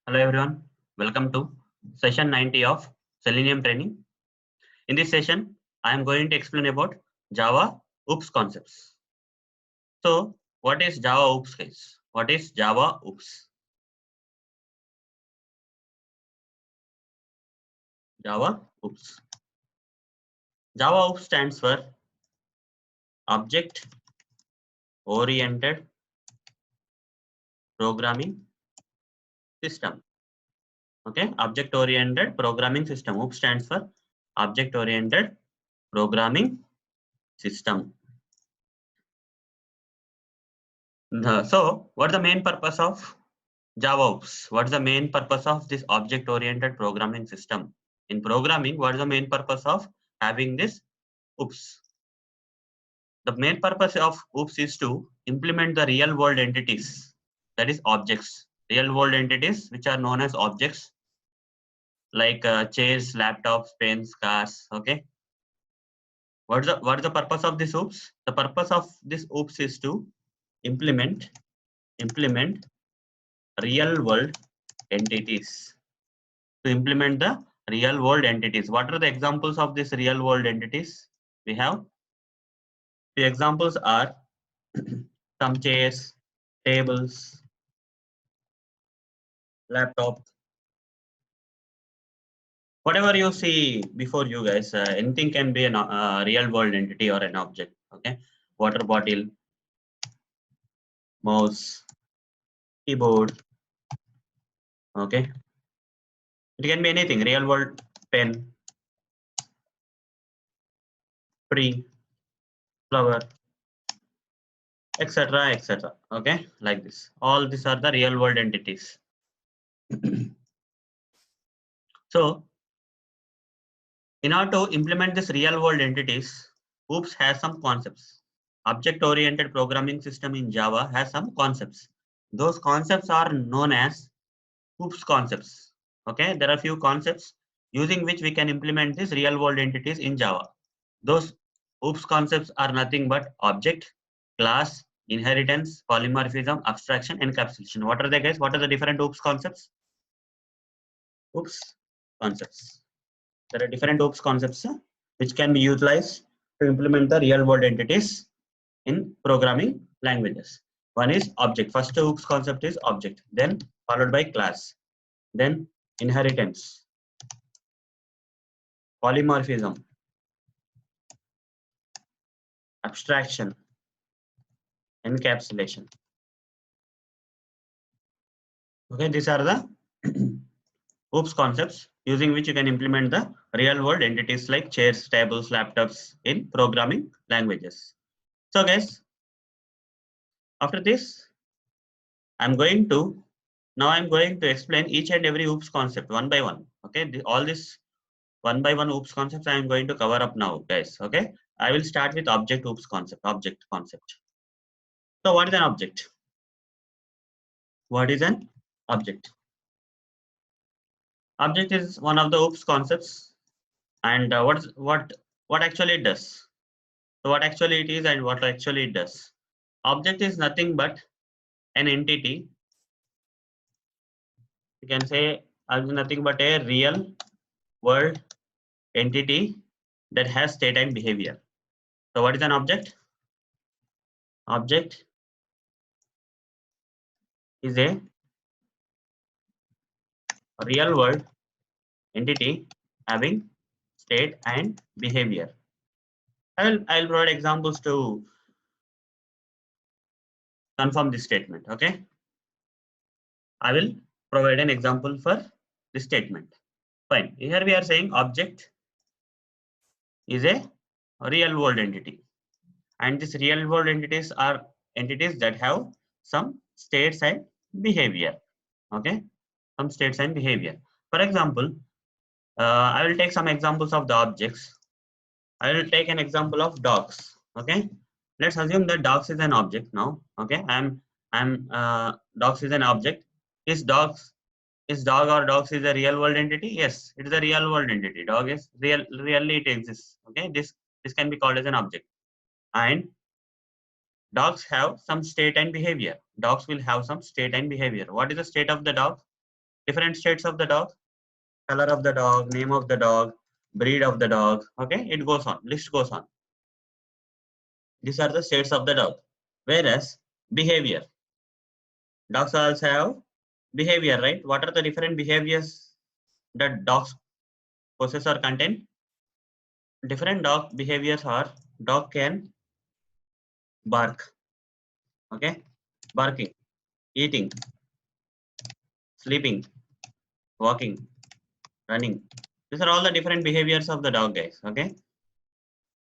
Hello everyone, welcome to session 90 of Selenium training. In this session, I am going to explain about Java OOPS concepts. So, what is Java OOPS guys? What is Java OOPS? Java OOPS. Java OOPS stands for Object Oriented Programming System. Okay, Object Oriented Programming System. OOPS stands for Object Oriented Programming System. So, what's the main purpose of Java OOPS? What's the main purpose of this object-oriented programming system? In programming, what is the main purpose of having this OOPS? The main purpose of OOPS is to implement the real-world entities, that is objects. Real-world entities which are known as objects like chairs, laptops, pens, cars. Okay. What is the purpose of this OOPS? The purpose of this OOPS is to implement real world entities. To implement the real world entities. What are the examples of these real world entities? We have few examples are some chairs, tables, laptop. Whatever you see before you guys, anything can be a real world entity or an object. Okay, water bottle, mouse, keyboard. Okay, it can be anything. Real world pen, tree, flower, etc., etc. Okay, like this. All these are the real world entities. So, in order to implement this real world entities, OOPS has some concepts. Object oriented programming system in Java has some concepts. Those concepts are known as OOPS concepts. Okay, there are few concepts using which we can implement these real world entities in Java. Those OOPS concepts are nothing but object, class, inheritance, polymorphism, abstraction, encapsulation. What are they guys? What are the different OOPS concepts? OOPS concepts. There are different OOPS concepts which can be utilized to implement the real world entities in programming languages. One is object. First OOPS concept is object, then followed by class, then inheritance, polymorphism, abstraction, encapsulation. Okay, these are the OOPS concepts using which you can implement the real world entities like chairs, tables, laptops in programming languages. So guys, after this, I'm going to explain each and every OOPS concept one by one. Okay, all this one by one OOPS concepts I am going to cover up now, guys. Okay, I will start with object OOPS concept. Object concept. So, what is an object? What is an object? Object is one of the OOPS concepts, and what actually it does? So, what actually it is and what actually it does? Object is nothing but an entity. You can say nothing but a real world entity that has state and behavior. So what is an object? Object is a real world entity having state and behavior. I'll provide examples to confirm this statement. Okay, I will provide an example for this statement. Fine. Here we are saying object is a real world entity, and these real world entities are entities that have some states and behavior. Okay, some states and behavior. For example, I will take some examples of the objects. I will take an example of dogs. Okay, let's assume that dogs is an object now. Okay, dogs is an object. Is dog or dogs is a real world entity? Yes, it is a real world entity. Dog is really it exists. Okay, this can be called as an object. And dogs have some state and behavior. Dogs will have some state and behavior. What is the state of the dog? different states of the dog, color of the dog, name of the dog, breed of the dog. Okay, it goes on, list goes on. These are the states of the dog. Whereas behavior, dogs also have behavior, right? What are the different behaviors that dogs possess or contain? Different dog behaviors are dog can bark, okay, barking, eating, sleeping, walking, running. These are all the different behaviors of the dog, guys. Okay.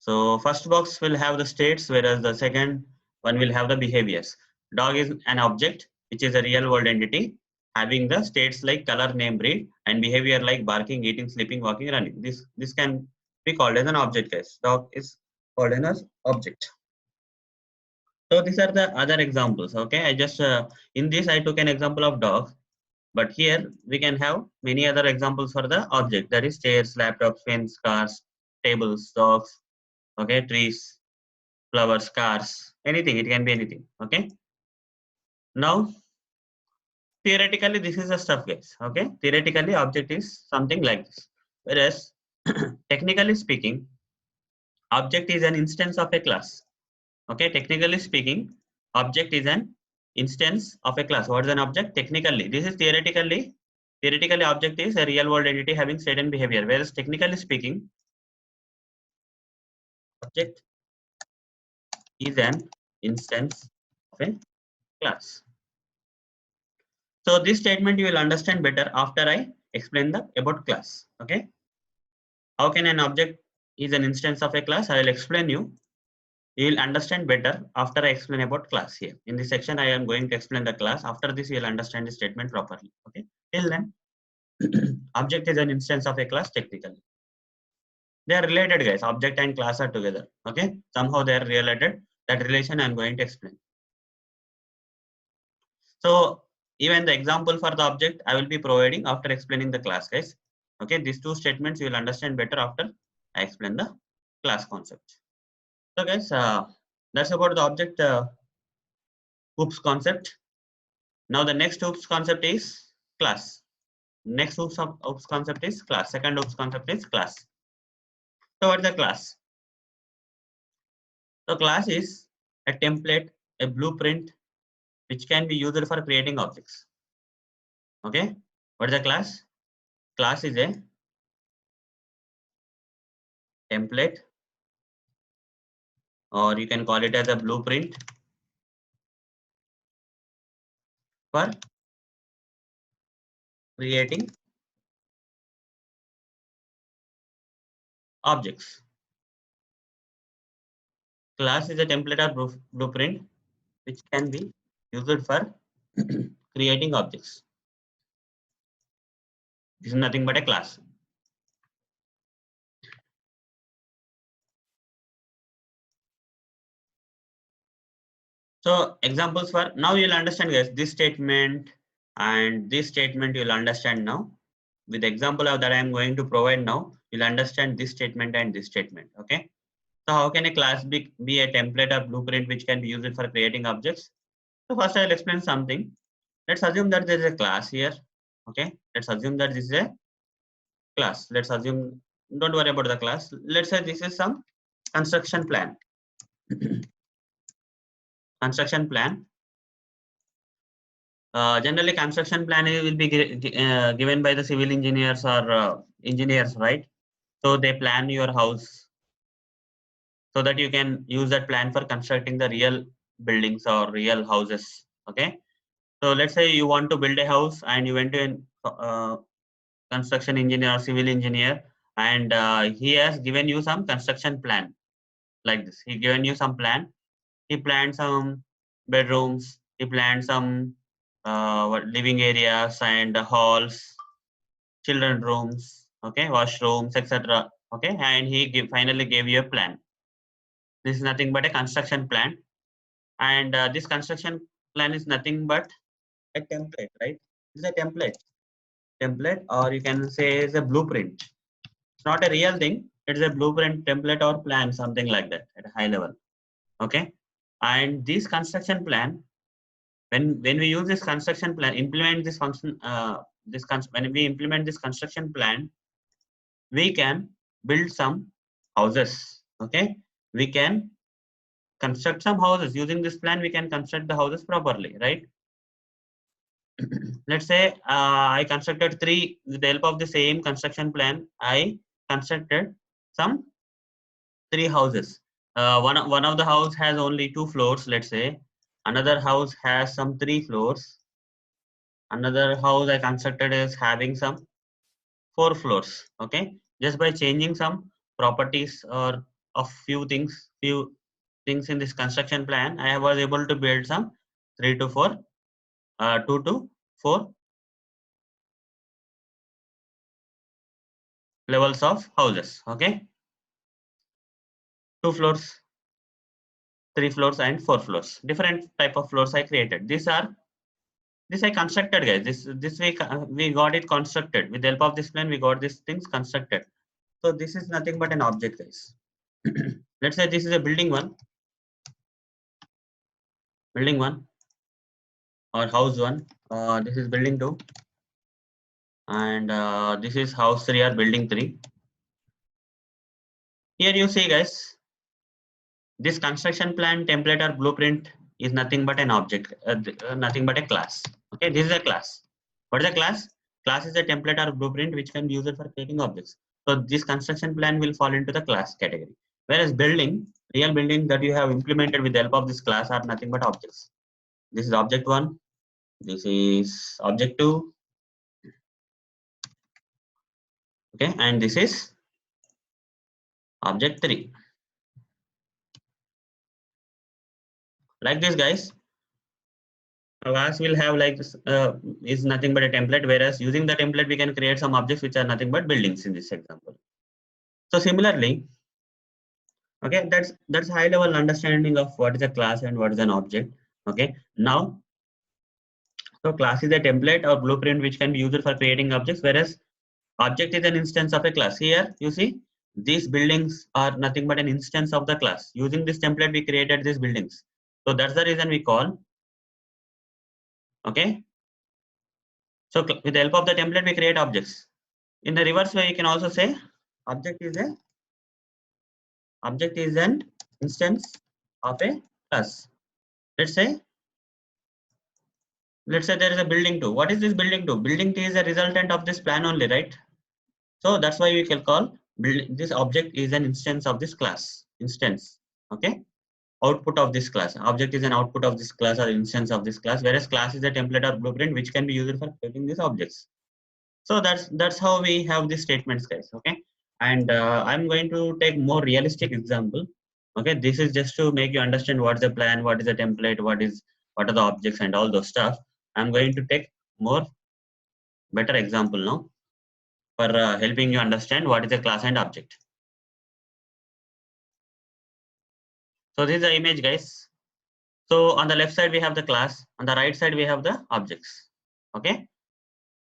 So first box will have the states, whereas the second one will have the behaviors. Dog is an object, which is a real world entity, having the states like color, name, breed, and behavior like barking, eating, sleeping, walking, running. This can be called as an object, guys. Dog is called as object. So these are the other examples. Okay, I just in this I took an example of dog, but here we can have many other examples for the object, that is chairs, laptops, pens, cars, tables, dogs, okay, trees, flowers, cars, anything. It can be anything. Okay. Now theoretically this is the stuff, guys. Okay, theoretically object is something like this, whereas technically speaking, object is an instance of a class. Okay, technically speaking, object is an instance of a class. What is an object? Technically, this is theoretically. Theoretically, object is a real world entity having state and behavior. Whereas technically speaking, object is an instance of a class. So this statement you will understand better after I explain the about class. Okay. How can an object is an instance of a class? I will explain you. You will understand better after I explain about class here. In this section, I am going to explain the class. After this, you will understand the statement properly. Okay. Till then, object is an instance of a class technically. They are related, guys. Object and class are together. Okay. Somehow they are related. That relation I am going to explain. So even the example for the object I will be providing after explaining the class, guys. Okay. These two statements you will understand better after I explain the class concept. So guys, that's about the object oops concept. Now the next oops concept is class. Next oops concept is class. Second oops concept is class. So what is the class? So class is a template, a blueprint which can be used for creating objects. Okay. What is the class? Class is a template, or you can call it as a blueprint for creating objects. Class is a template or blueprint which can be used for creating objects. This is nothing but a class. So examples for now you'll understand, guys, this statement and this statement you'll understand now. With the example of that I am going to provide now, you'll understand this statement and this statement. Okay. So how can a class be a template or blueprint which can be used for creating objects? So first I'll explain something. Let's assume that there is a class here. Okay. Let's assume that this is a class. Let's assume, don't worry about the class. Let's say this is some construction plan. Construction plan. Generally, construction plan will be given by the civil engineers or engineers, right? So they plan your house so that you can use that plan for constructing the real buildings or real houses. Okay. So let's say you want to build a house and you went to an construction engineer or civil engineer, and he has given you some construction plan like this. He given you some plan. He planned some bedrooms. He planned some living areas and halls, children rooms, okay, washrooms, etc. Okay, and he finally gave you a plan. This is nothing but a construction plan, and this construction plan is nothing but a template, right? It's a template, or you can say it's a blueprint. It's not a real thing. It's a blueprint, template, or plan, something like that at a high level. Okay, and this construction plan, when we use this construction plan, implement this function when we implement this construction plan, we can build some houses. Okay, we can construct some houses using this plan. We can construct the houses properly, right? Let's say I constructed three with the help of the same construction plan. I constructed some three houses. One of the house has only 2 floors. Let's say another house has some 3 floors. Another house I constructed is having some 4 floors. Okay, just by changing some properties or of few things in this construction plan, I was able to build some 3 to 4, 2 to 4 levels of houses. Okay, 2 floors, 3 floors, and 4 floors. Different type of floors I created. This I constructed, guys. This we got it constructed with the help of this plan. We got these things constructed. So this is nothing but an object, guys. Let's say this is a building one or house one. This is building two, and this is house three or building three. Here you see, guys, this construction plan template or blueprint is nothing but an object, nothing but a class. Okay, this is a class. What is a class? Class is a template or blueprint which can be used for creating objects. So this construction plan will fall into the class category. Whereas real building that you have implemented with the help of this class are nothing but objects. This is object one. This is object two. Okay, and this is object three. Like this, guys. Class will have like this, is nothing but a template, whereas using the template we can create some objects which are nothing but buildings in this example. So similarly, okay, that's high level understanding of what is a class and what is an object. Okay, now so class is a template or blueprint which can be used for creating objects, whereas object is an instance of a class. Here you see these buildings are nothing but an instance of the class. Using this template we created these buildings. So that's the reason we call. Okay, so with the help of the template we create objects. In the reverse way, you can also say object is an instance of a class. Let's say there is a building 2. What is this building 2? Building 2 is a resultant of this plan only, right? So that's why we can call this object is an instance of this class. Instance. Okay. Output of this class. Object is an output of this class or instance of this class, whereas class is a template or blueprint which can be used for creating these objects. So that's how we have these statements, guys. Okay, and I'm going to take more realistic example. Okay, this is just to make you understand what's the plan, what is the template, what are the objects and all those stuff. I'm going to take more better example now for helping you understand what is a class and object. So this is the image, guys. So on the left side we have the class, on the right side we have the objects. Okay,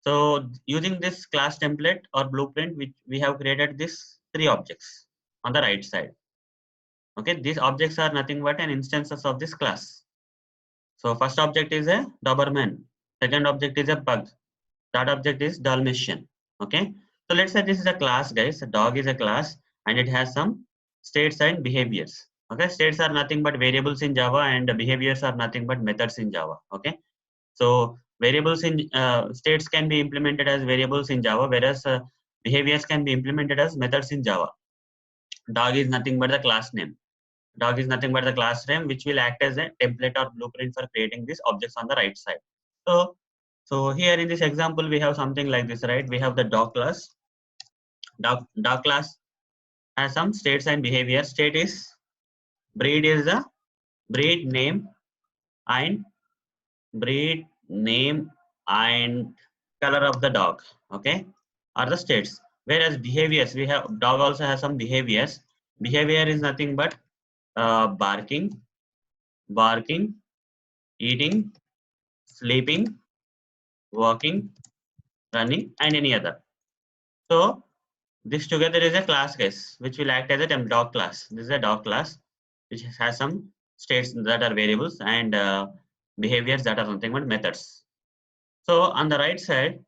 so using this class template or blueprint, which we have created these 3 objects on the right side. Okay, these objects are nothing but an instances of this class. So first object is a Doberman, second object is a pug, third object is Dalmatian. Okay, so let's say this is a class, guys. A dog is a class and it has some states and behaviors. Okay, states are nothing but variables in Java and behaviors are nothing but methods in Java. Okay, so variables in states can be implemented as variables in Java, whereas behaviors can be implemented as methods in Java. Dog is nothing but the class name. Dog is nothing but the class name which will act as a template or blueprint for creating these objects on the right side. So here in this example we have something like this, right? We have the dog class. Dog class has some states and behavior. State is the breed name and breed name and color of the dog. Okay, are the states. Whereas behaviors, we have dog also has some behaviors. Behavior is nothing but barking, eating, sleeping, walking, running, and any other. So this together is a class, guys, which will act as a dog class. This is a dog class which has some states that are variables and behaviors that are nothing but methods. So on the right side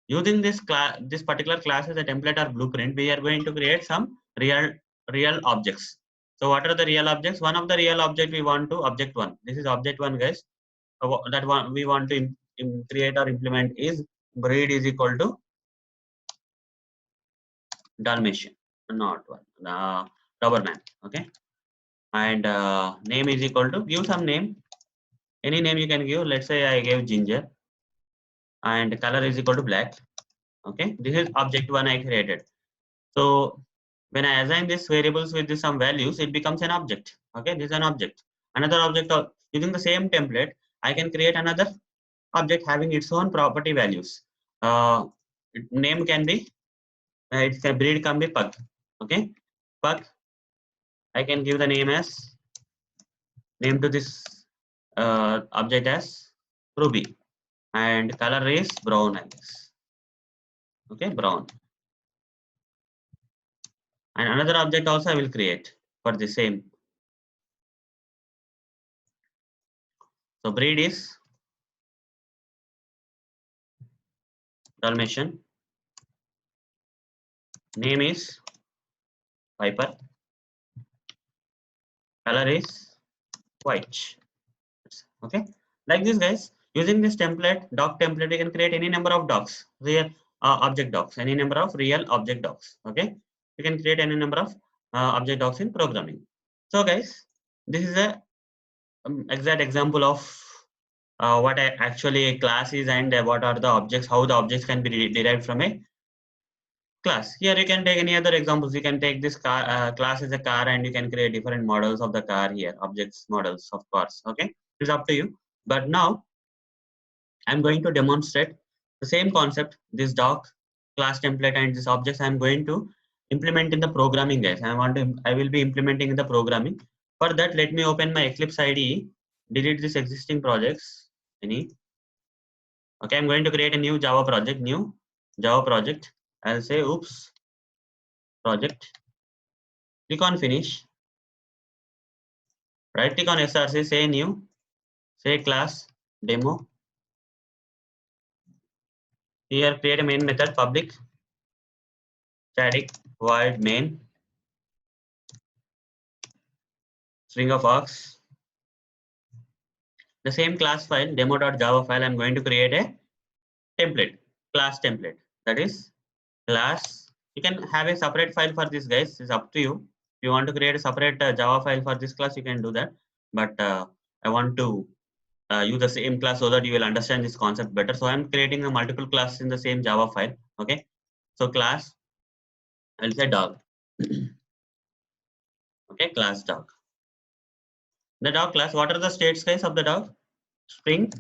Using this particular class as a template or blueprint, we are going to create some real objects. So what are the real objects? One of the real object we want to object one. This is object one, guys. That one we want to create or implement is breed is equal to Dalmatian, not one, Doberman. Okay, and name is equal to, give some name, any name you can give. Let's say I gave Ginger, and color is equal to black. Okay, this is object one I created. So when I assign these variables with some values, it becomes an object. Okay, this is an object. Another object using the same template, I can create another object having its own property values. Name can be, its breed can be pug. Okay, pug. I can give the name to this object as Ruby, and color is brown, I guess. Okay, brown. And another object also I will create for the same. So breed is Dalmatian. Name is Piper. Color is white. Okay, like this, guys. Using this dog template, we can create any number of dogs, real object dogs, any number of real object dogs. Okay, you can create any number of object dogs in programming. So, guys, this is a exact example of what actually a class is, and what are the objects, how the objects can be derived from a class. Here you can take any other examples. You can take this car class as a car, and you can create different models of the car here, objects models of cars. Okay, it's up to you. But now I'm going to demonstrate the same concept, this dog class template and this objects I'm going to implement in the programming, guys. I will be implementing in the programming. For that, let me open my Eclipse IDE, delete this existing projects. Okay, I'm going to create a new Java project. I'll say oops project. Click on finish. Right click on SRC, say new, say class demo. Here create a main method, public static void main string of args. The same class file demo.java file, I'm going to create a template, class template. That is class. You can have a separate file for this, guys. It's up to you. If you want to create a separate Java file for this class, you can do that. But I want to use the same class so that you will understand this concept better. So I'm creating a multiple classes in the same Java file. Okay. So class, I'll say dog. Okay, class dog. The dog class, what are the states, guys, of the dog? String.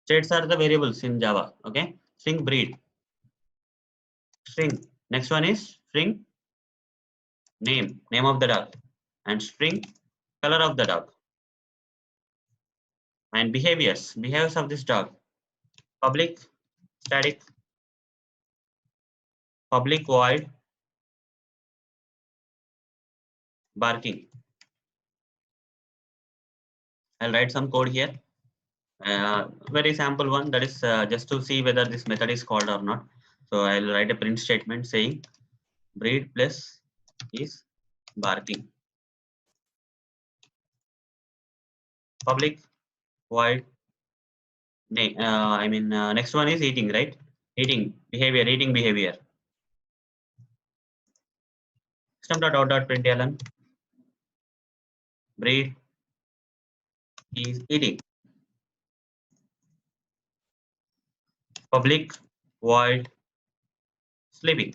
States are the variables in Java. Okay. String breed. String. Next one is string name of the dog. And string color of the dog. And behaviors of this dog. Public static public void barking. I'll write some code here. Very sample one, that is just to see whether this method is called or not. So I'll write a print statement saying breed plus is barking. Public void name. Next one is eating, right? Eating behavior. System.out.println breed is eating. Public void sleeping.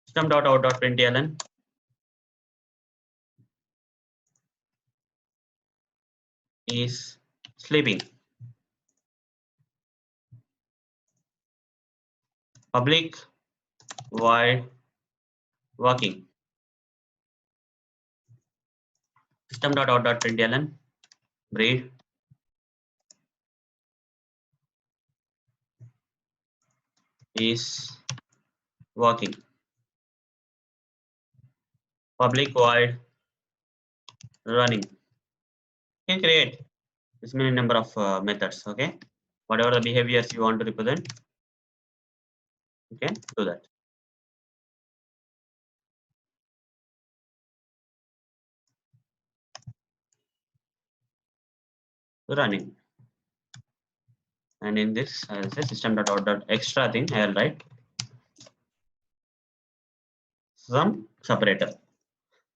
System.out.println is sleeping. Public void working. System.out.println breed is working. Public void running. You can create this many number of methods. Okay, whatever the behaviors you want to represent, you can do that. Running, and in this I'll say system.out.extra thing. I'll write some separator.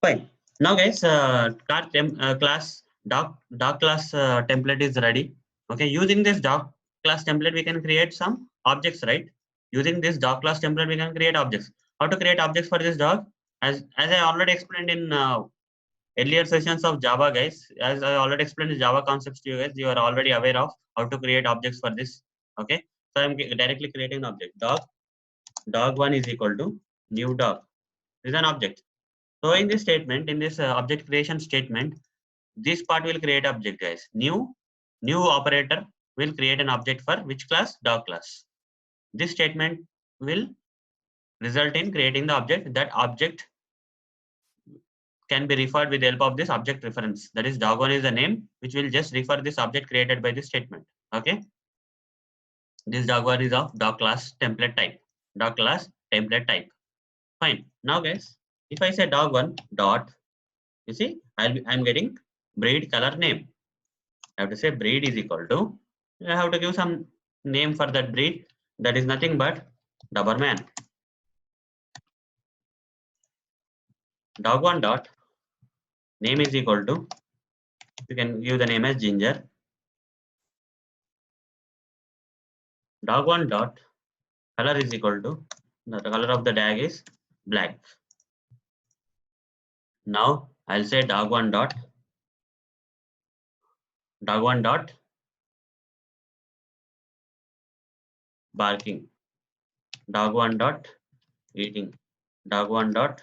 Fine. Now, guys, class doc class template is ready. Okay, using this doc class template, we can create some objects, right? Using this doc class template, we can create objects. How to create objects for this doc? As I already explained in earlier sessions of Java, guys. As I already explained the Java concepts to you guys, you are already aware of how to create objects for this. Okay, so I'm directly creating an object. Dog1 is equal to new dog. This is an object. So in this statement, in this object creation statement, this part will create object, guys. New operator will create an object for which class? Dog class. This statement will result in creating the object. That object can be referred with the help of this object reference. That is, dog1 is the name which will just refer this object created by this statement. Okay. This dog1 is of dog class template type. Dog class template type. Fine. Now, guys, if I say dog1 dot, you see, I'm getting breed color name. I have to say breed is equal to, I have to give some name for that breed. That is nothing but Doberman. Dog1 dot name is equal to, you can give the name as Ginger. Dog1 dot color is equal to, the color of the tag is black. Now I'll say dog1 dot barking. Dog1 dot eating. Dog1 dot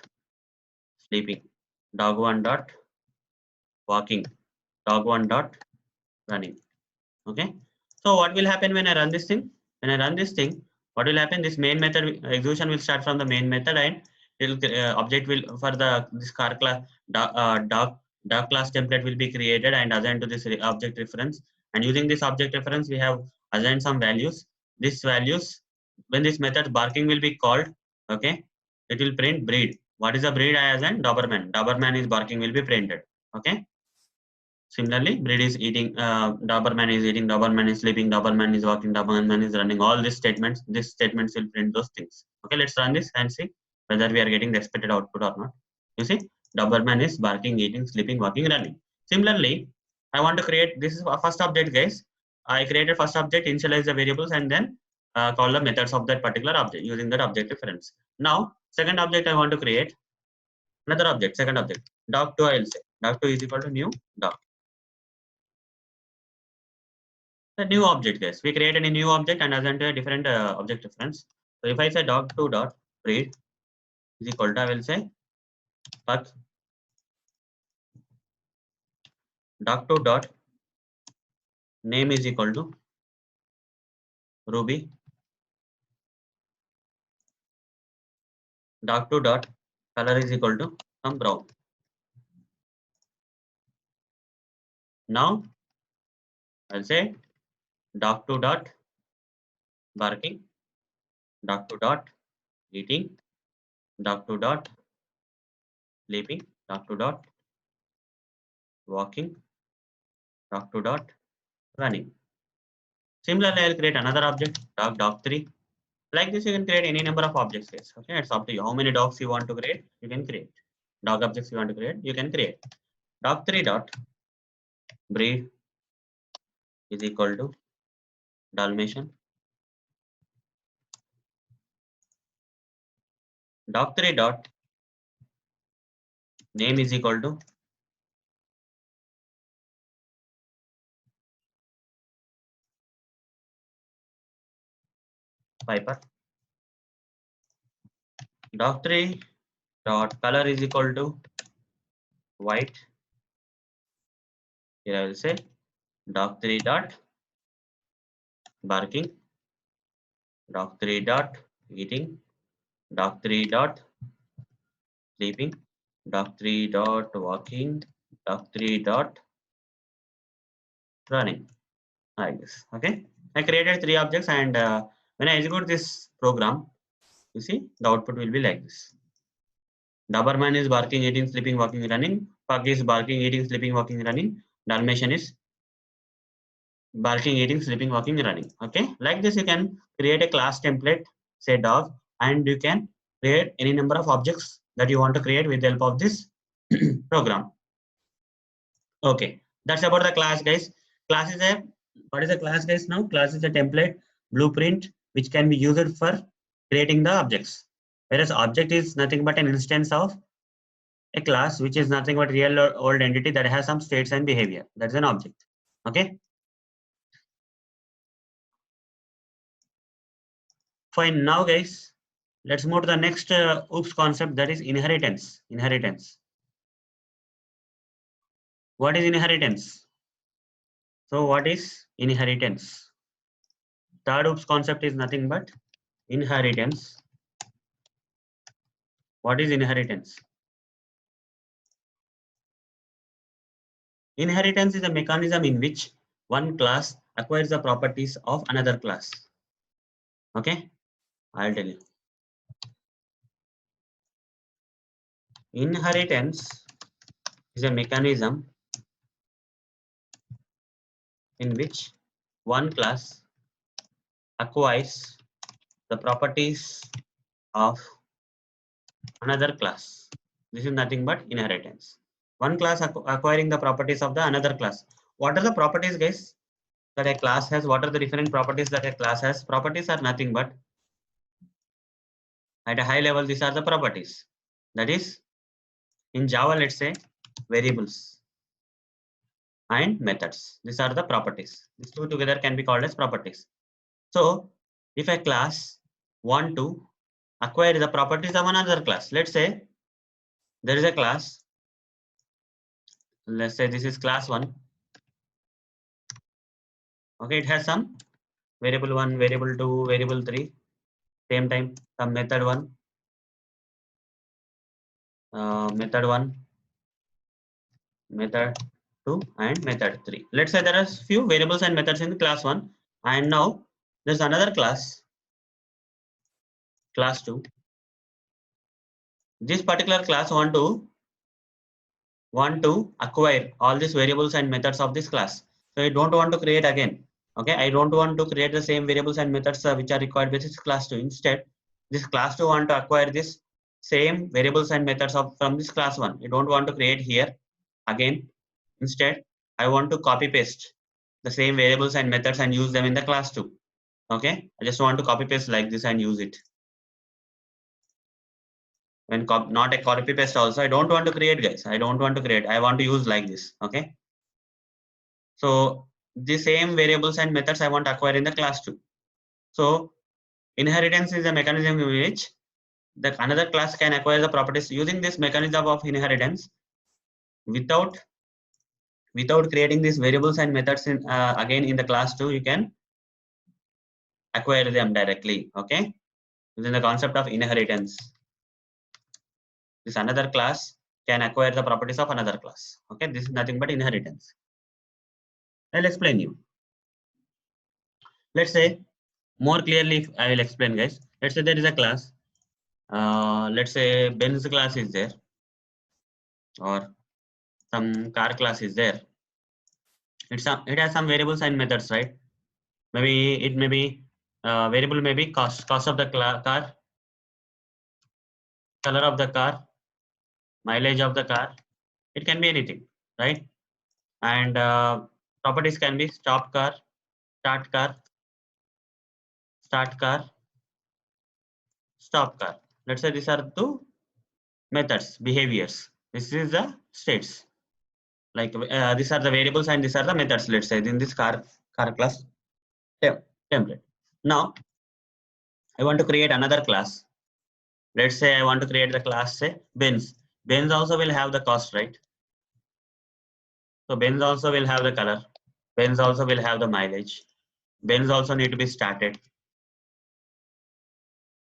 sleeping. Dog1 dot walking. Dog1 dot running. Okay. So what will happen when I run this thing? When I run this thing, what will happen? This main method execution will start from the main method, and it will object will for the this car class dog class template will be created and assigned to this object reference. And using this object reference, we have assigned some values. These values, when this method barking will be called, okay, it will print breed. What is the breed I assigned? Doberman. Doberman is barking will be printed. Okay. Similarly, breed is eating, Doberman is eating, Doberman is sleeping, Doberman is walking, Doberman is running. All these statements will print those things. Okay, let's run this and see whether we are getting the expected output or not. You see, Doberman is barking, eating, sleeping, walking, running. Similarly, I want to create, this is a first object, guys. I created first object, initialize the variables, and then call the methods of that particular object using that object reference. Now, second object I want to create, another object, second object, dog2 I will say. Dog2 is equal to new dog. The new object, guys. We create a new object and assign to a different object reference. So if I say dog2 dot breed is equal to, I will say but dog2 dot name is equal to Ruby. Dog2 dot color is equal to some brown. Now I'll say dog2 dot barking, dog2 dot eating, dog2 dot sleeping, dog2 dot walking, dog2 dot running. Similarly, I'll create another object, dog3. Like this, you can create any number of objects, guys. Okay, it's up to you. How many dogs you want to create, you can create. Dog objects you want to create, you can create. Dog3 dot breed is equal to Dalmatian. Dog3 dot name is equal to Piper. Dog3 dot color is equal to white. Here I will say dog3 dot barking, dog3 dot eating, dog3 dot sleeping, dog3 dot walking, dog3 dot running like this. Okay, I created 3 objects, and when I execute this program, you see the output will be like this. Doberman is barking, eating, sleeping, walking, running. Pug is barking, eating, sleeping, walking, running. Dalmatian is barking, eating, sleeping, walking, running. Okay, like this you can create a class template, say dog, and you can create any number of objects that you want to create with the help of this program. Okay, that's about the class, guys. Class is a, what is a class, guys? Now class is a template blueprint which can be used for creating the objects, whereas object is nothing but an instance of a class, which is nothing but real or old entity that has some states and behavior. That's an object. Okay, fine. Now, guys, let's move to the next OOPS concept, that is inheritance. Inheritance. What is inheritance? So, what is inheritance? Third OOPS concept is nothing but inheritance. What is inheritance? Inheritance is a mechanism in which one class acquires the properties of another class. Okay, I'll tell you. Inheritance is a mechanism in which one class acquires the properties of another class. This is nothing but inheritance. One class acquiring the properties of the another class. What are the properties, guys, that a class has? What are the different properties that a class has? Properties are nothing but, at a high level, these are the properties. That is, in Java, let's say variables and methods. These are the properties. These two together can be called as properties. So if a class want to acquire the properties of another class, let's say there is a class, let's say this is class 1. Okay, it has some variable 1, variable 2, variable 3, same time some method 1, method 1, method 2, and method 3. Let's say there are few variables and methods in class 1, and now there's another class, class 2. This particular class want to acquire all these variables and methods of this class. So I don't want to create again. Okay, I don't want to create the same variables and methods which are required with this class 2. Instead, this class 2 want to acquire this same variables and methods of from this class 1. I don't want to create here again. Instead, I want to copy paste the same variables and methods and use them in the class 2. Okay, I just want to copy paste like this and use it. When not a copy paste also, I don't want to create, guys. I don't want to create. I want to use like this. Okay. So the same variables and methods I want to acquire in the class 2. So inheritance is a mechanism in which the another class can acquire the properties using this mechanism of inheritance without creating these variables and methods in again in the class 2. You can acquire them directly. Okay. Within the concept of inheritance, this another class can acquire the properties of another class. Okay, this is nothing but inheritance. I'll explain you. Let's say more clearly, I will explain, guys. Let's say there is a class. Let's say Ben's class is there, or some car class is there. It has some variables and methods, right? Maybe it may be variable, maybe cost of the car, color of the car, mileage of the car. It can be anything, right? And properties can be stop car, start car, start car, stop car. Let's say these are two methods, behaviors. This is the states. Like these are the variables and these are the methods. Let's say in this car class template. Now I want to create another class. Let's say I want to create the class, say Benz. Benz also will have the cost, right? So Benz also will have the color. Benz also will have the mileage. Benz also need to be started,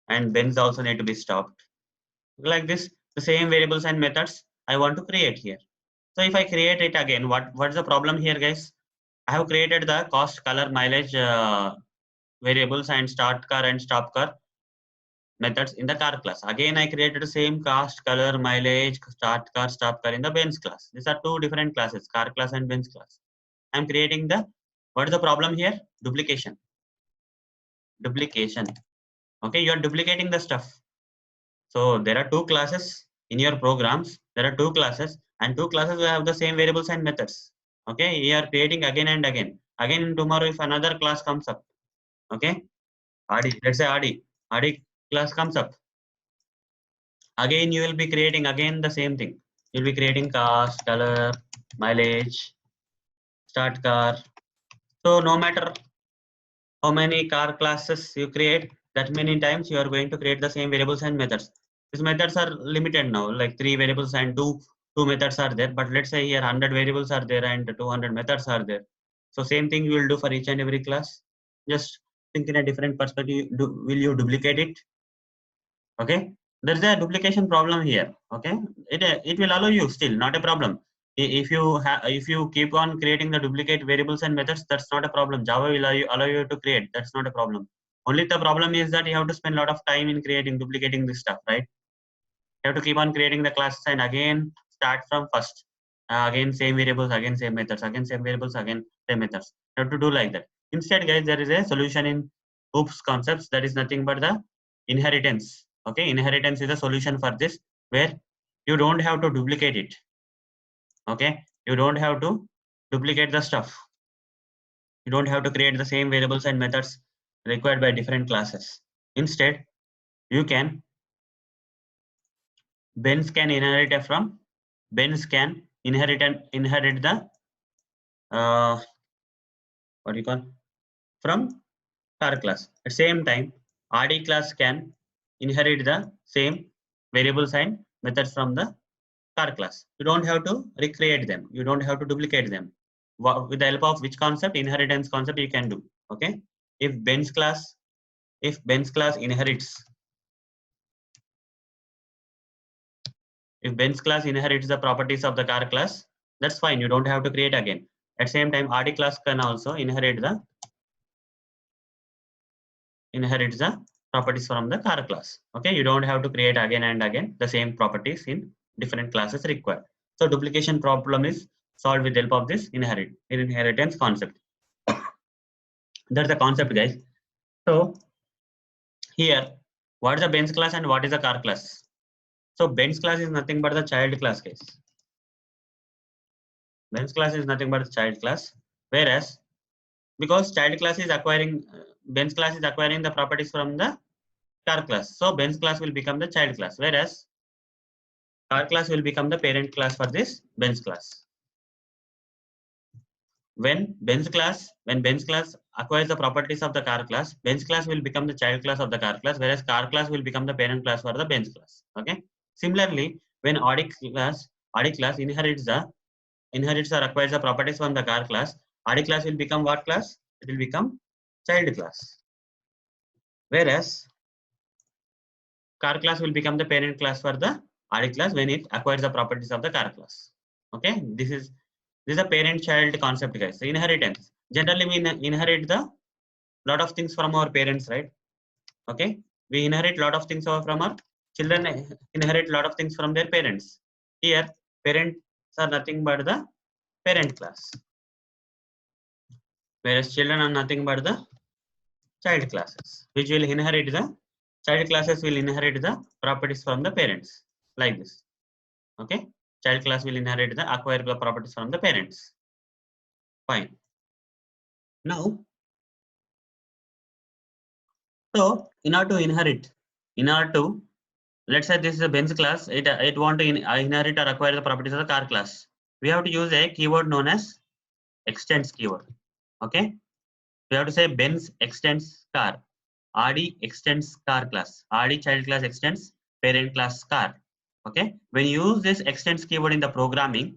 and Benz also need to be stopped. Like this, the same variables and methods I want to create here. So if I create it again, what's the problem here, guys? I have created the cost, color, mileage variables and start car and stop car methods in the car class. Again, I created the same cost, color, mileage, start car, stop car in the Benz class. These are two different classes, car class and Benz class. I'm creating the, what is the problem here? Duplication. Duplication. Okay, you are duplicating the stuff. So there are two classes in your programs. There are two classes, and two classes will have the same variables and methods. Okay, you are creating again and again. Again tomorrow, if another class comes up, okay, RD, let's say RD class comes up. Again, you will be creating again the same thing. You'll be creating cost, color, mileage, start car. So no matter how many car classes you create, that many times you are going to create the same variables and methods. These methods are limited now, like 3 variables and two methods are there. But let's say here 100 variables are there and 200 methods are there. So same thing you will do for each and every class. Just think in a different perspective. Will you duplicate it? Okay, there's a duplication problem here. Okay, it will allow you still, not a problem. If you keep on creating the duplicate variables and methods, that's not a problem. Java will allow you to create. That's not a problem. Only the problem is that you have to spend a lot of time in duplicating this stuff, right? You have to keep on creating the classes and again start from first. Again same variables, again same methods, again same variables, again same methods. You have to do like that. Instead, guys, there is a solution in OOPS concepts that is nothing but the inheritance. Okay, inheritance is a solution for this, where you don't have to duplicate it. Okay, you don't have to duplicate the stuff. You don't have to create the same variables and methods required by different classes. Instead, you can Benz can inherit from Benz can inherit the what do you call, from car class. At same time, RD class can inherit the same variables and methods from the car class. You don't have to recreate them. You don't have to duplicate them. With the help of which concept? Inheritance concept you can do. Okay. If Benz class inherits, if Benz class inherits the properties of the car class, that's fine. You don't have to create again. At same time, RD class can also inherit the properties from the car class. Okay, you don't have to create again and again the same properties in different classes required. So duplication problem is solved with the help of this inheritance concept. That's the concept, guys. So here, what is the Benz class and what is the car class? So Benz class is nothing but the child class, guys. Benz class is nothing but the child class, whereas because child class is acquiring Benz class is acquiring the properties from the car class, so Benz class will become the child class, whereas car class will become the parent class for this Benz class. When Benz class acquires the properties of the car class, Benz class will become the child class of the car class, whereas car class will become the parent class for the Benz class. Okay. Similarly, when RD class inherits or acquires the properties from the car class, RD class will become what class? It will become child class. Whereas car class will become the parent class for the RD class when it acquires the properties of the car class. Okay, this is a parent-child concept, guys. So inheritance. Generally, we inherit the lot of things from our parents, right? Okay, we inherit lot of things from our children. Inherit lot of things from their parents. Here, parents are nothing but the parent class, whereas children are nothing but the child classes, which will inherit the child classes will inherit the properties from the parents, like this. Okay, child class will inherit the acquire the properties from the parents. Fine. Now, so in order to let's say this is a Benz class, it want to inherit or acquire the properties of the car class. We have to use a keyword known as extends keyword. Okay, we have to say Benz extends car, RD extends car class, RD child class extends parent class car. Okay, when you use this extends keyword in the programming,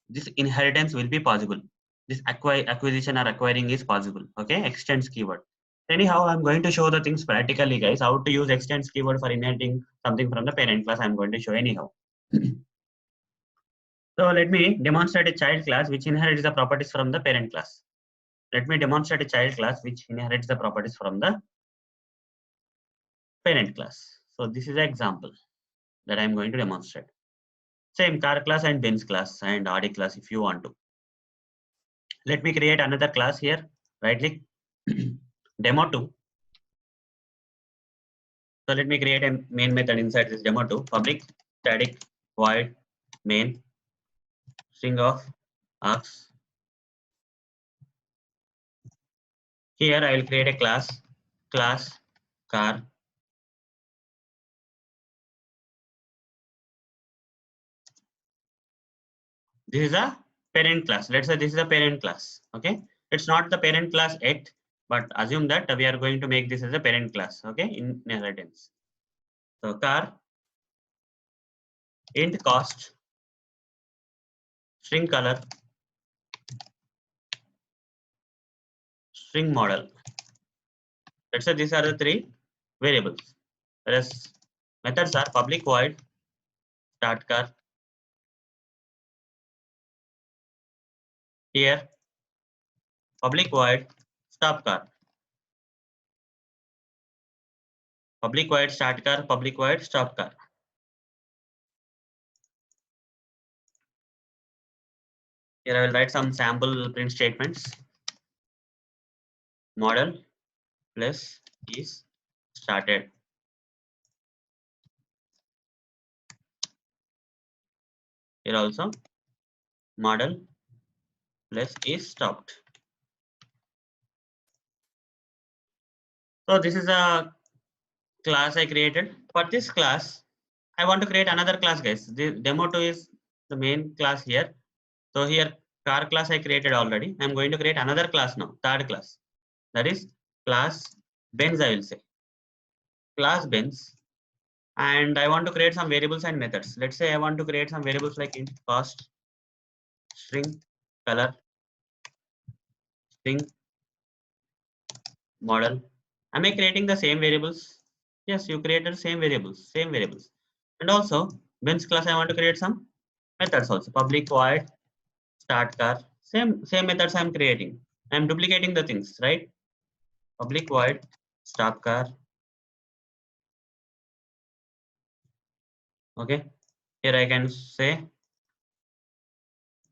this inheritance will be possible. This acquisition or acquiring is possible. Okay, extends keyword. Anyhow, I'm going to show the things practically, guys. How to use extends keyword for inheriting something from the parent class. I'm going to show anyhow. So let me demonstrate a child class which inherits the properties from the parent class. Let me demonstrate a child class which inherits the properties from the parent class. So this is an example that I'm going to demonstrate. Same car class and Benz class and Audi class if you want to. Let me create another class here. Right click, demo2. So let me create a main method inside this demo2. Public static void main string of args. Here I will create a class car. This is a parent class. Let's say this is a parent class. Okay, it's not the parent class yet, but assume that we are going to make this as a parent class. Okay, in inheritance. So car int cost string color string model. Let's say these are the three variables. Whereas methods are public void start car. Here public void stop car. Public void start car, public void stop car. Here I will write some sample print statements. Model plus is started. Here also model plus is stopped. So this is a class I created. For this class, I want to create another class, guys. The demo2 is the main class here. So here car class I created already. I'm going to create another class now, third class. That is class Benz, I will say. Class Benz. And I want to create some variables and methods. Let's say I want to create some variables like int cost, string color, string model. Am I creating the same variables? Yes, you created same variables. And also Benz class I want to create some methods also. Public void start car. Same methods I'm creating. I'm duplicating the things, right? Public void stop car. Okay. Here I can say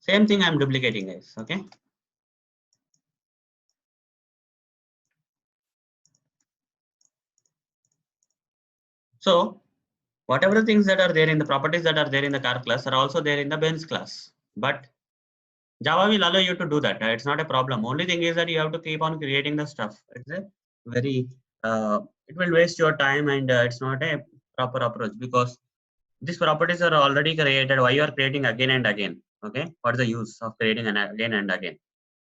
same thing I'm duplicating, guys. Okay. So whatever the things that are there in the properties that are there in the car class are also there in the Benz class. But Java will allow you to do that. It's not a problem. Only thing is that you have to keep on creating the stuff. It's a very it will waste your time and it's not a proper approach because these properties are already created. Why you are creating again and again? Okay, what's the use of creating again and again?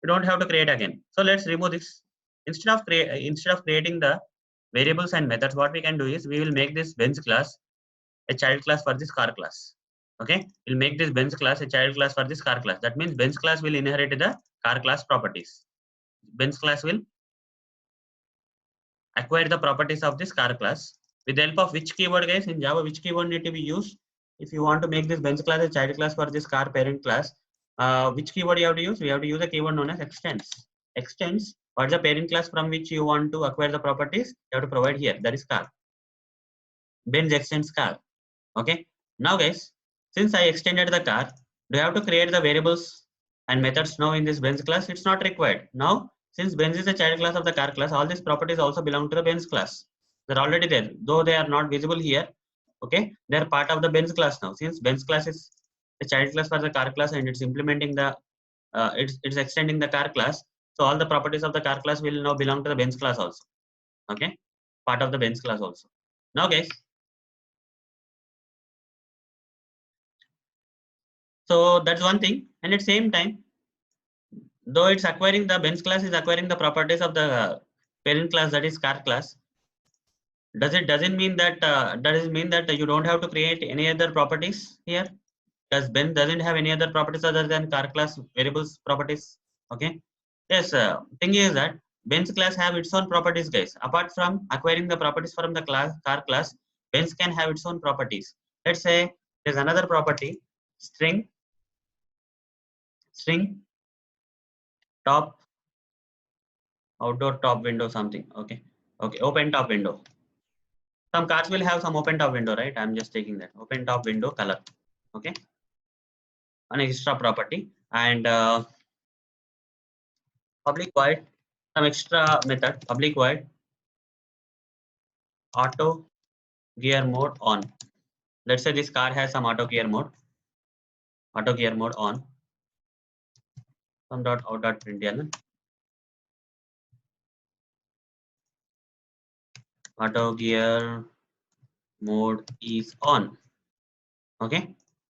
You don't have to create again. So let's remove this. Instead of creating the variables and methods, what we can do is we will make this Benz class a child class for this car class. Okay, we'll make this Benz class a child class for this car class. That means Benz class will inherit the car class properties. Benz class will acquire the properties of this car class with the help of which keyword, guys? In Java, which keyword need to be used if you want to make this Benz class a child class for this car parent class? Which keyword you have to use? We have to use a keyword known as extends. Extends what's the parent class from which you want to acquire the properties? You have to provide here. That is car. Benz extends car. Okay. Now, guys, since I extended the car, do I have to create the variables and methods now in this Benz class? It's not required. Now, since Benz is a child class of the car class, all these properties also belong to the Benz class. They're already there, though they are not visible here. Okay, they're part of the Benz class now. Since Benz class is a child class for the car class and it's implementing the, it's extending the car class. So all the properties of the car class will now belong to the Benz class also. Okay, part of the Benz class also. Now, guys, so that's one thing. And at the same time, though it's acquiring the Benz class is acquiring the properties of the parent class, that is car class, doesn't mean that doesn't mean that you don't have to create any other properties here? Because Ben doesn't have any other properties other than car class variables properties. Okay. Yes. Thing is that Ben's class have its own properties, guys. Apart from acquiring the properties from the class car class, Ben's can have its own properties. Let's say there's another property string top outdoor top window something. Okay. Okay. Open top window. Some cars will have some open top window, right? I'm just taking that open top window color. Okay. An extra property and public void, some extra method, public void auto gear mode on. Let's say this car has some auto gear mode on. Some dot out dot println auto gear mode is on. Okay,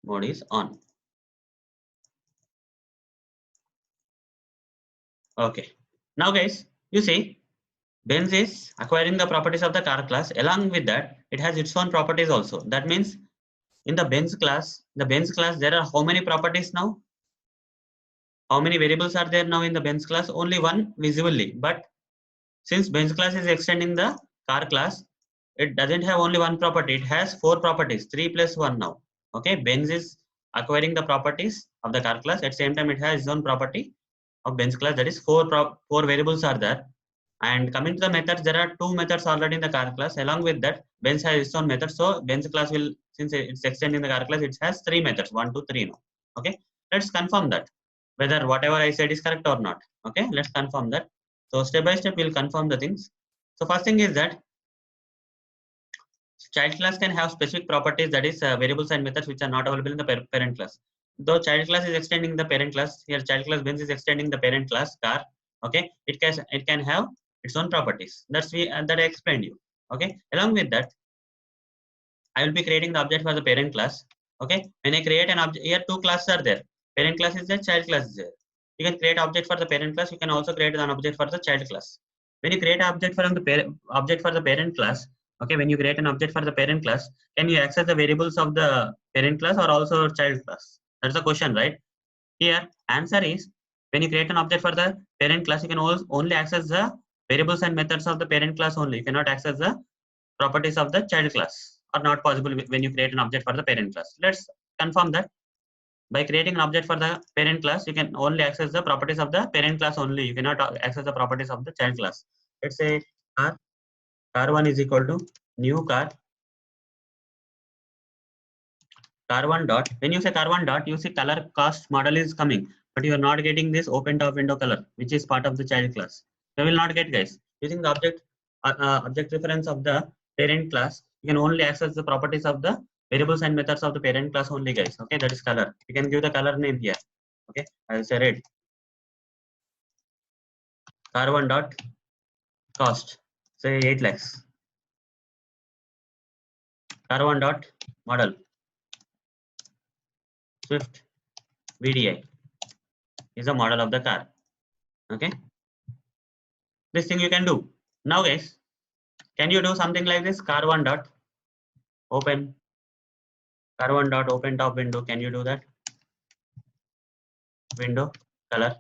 mode is on. Okay, now guys, you see Benz is acquiring the properties of the car class. Along with that, it has its own properties also. That means in the Benz class, there are how many properties now? How many variables are there now in the Benz class? Only one visibly. But since Benz class is extending the car class, it doesn't have only one property. It has four properties, 3 plus 1 now. Okay, Benz is acquiring the properties of the car class. At the same time, it has its own property of Benz class. That is four variables are there. And coming to the methods, there are two methods already in the car class. Along with that, Benz has its own method. So Benz class will, since it's extending the car class, it has three methods, 1, 2, 3 now. Okay, let's confirm that whether whatever I said is correct or not. Okay, let's confirm that. So step by step, we'll confirm the things. So first thing is that child class can have specific properties, that is variables and methods which are not available in the parent class. Though child class is extending the parent class, here child class Benz is extending the parent class car. Okay, it can have its own properties. That I explained you. Okay, along with that, I will be creating the object for the parent class. Okay, when I create an object, here two classes are there. Parent class is there, child class is there. You can create object for the parent class. You can also create an object for the child class. When you create an object for the parent class, okay, when you create an object for the parent class, can you access the variables of the parent class or also child class? That's the question, right? Here, answer is when you create an object for the parent class, you can only access the variables and methods of the parent class only. You cannot access the properties of the child class are not possible when you create an object for the parent class. Let's confirm that by creating an object for the parent class, you can only access the properties of the parent class only. You cannot access the properties of the child class. Let's say car1 is equal to new car1 dot. When you say car1 dot, you see color cost model is coming, but you are not getting this open top window color, which is part of the child class. You will not get, guys. Using the object reference of the parent class, you can only access the properties of the variables and methods of the parent class only, guys. Okay, that is color. You can give the color name here. Okay, I will say red. Car1 dot cost, say 8 lakhs. Car1 dot model Swift VDI is a model of the car. Okay, this thing you can do. Now, guys, can you do something like this? Car1 dot open car1 dot open top window. Can you do that? Window color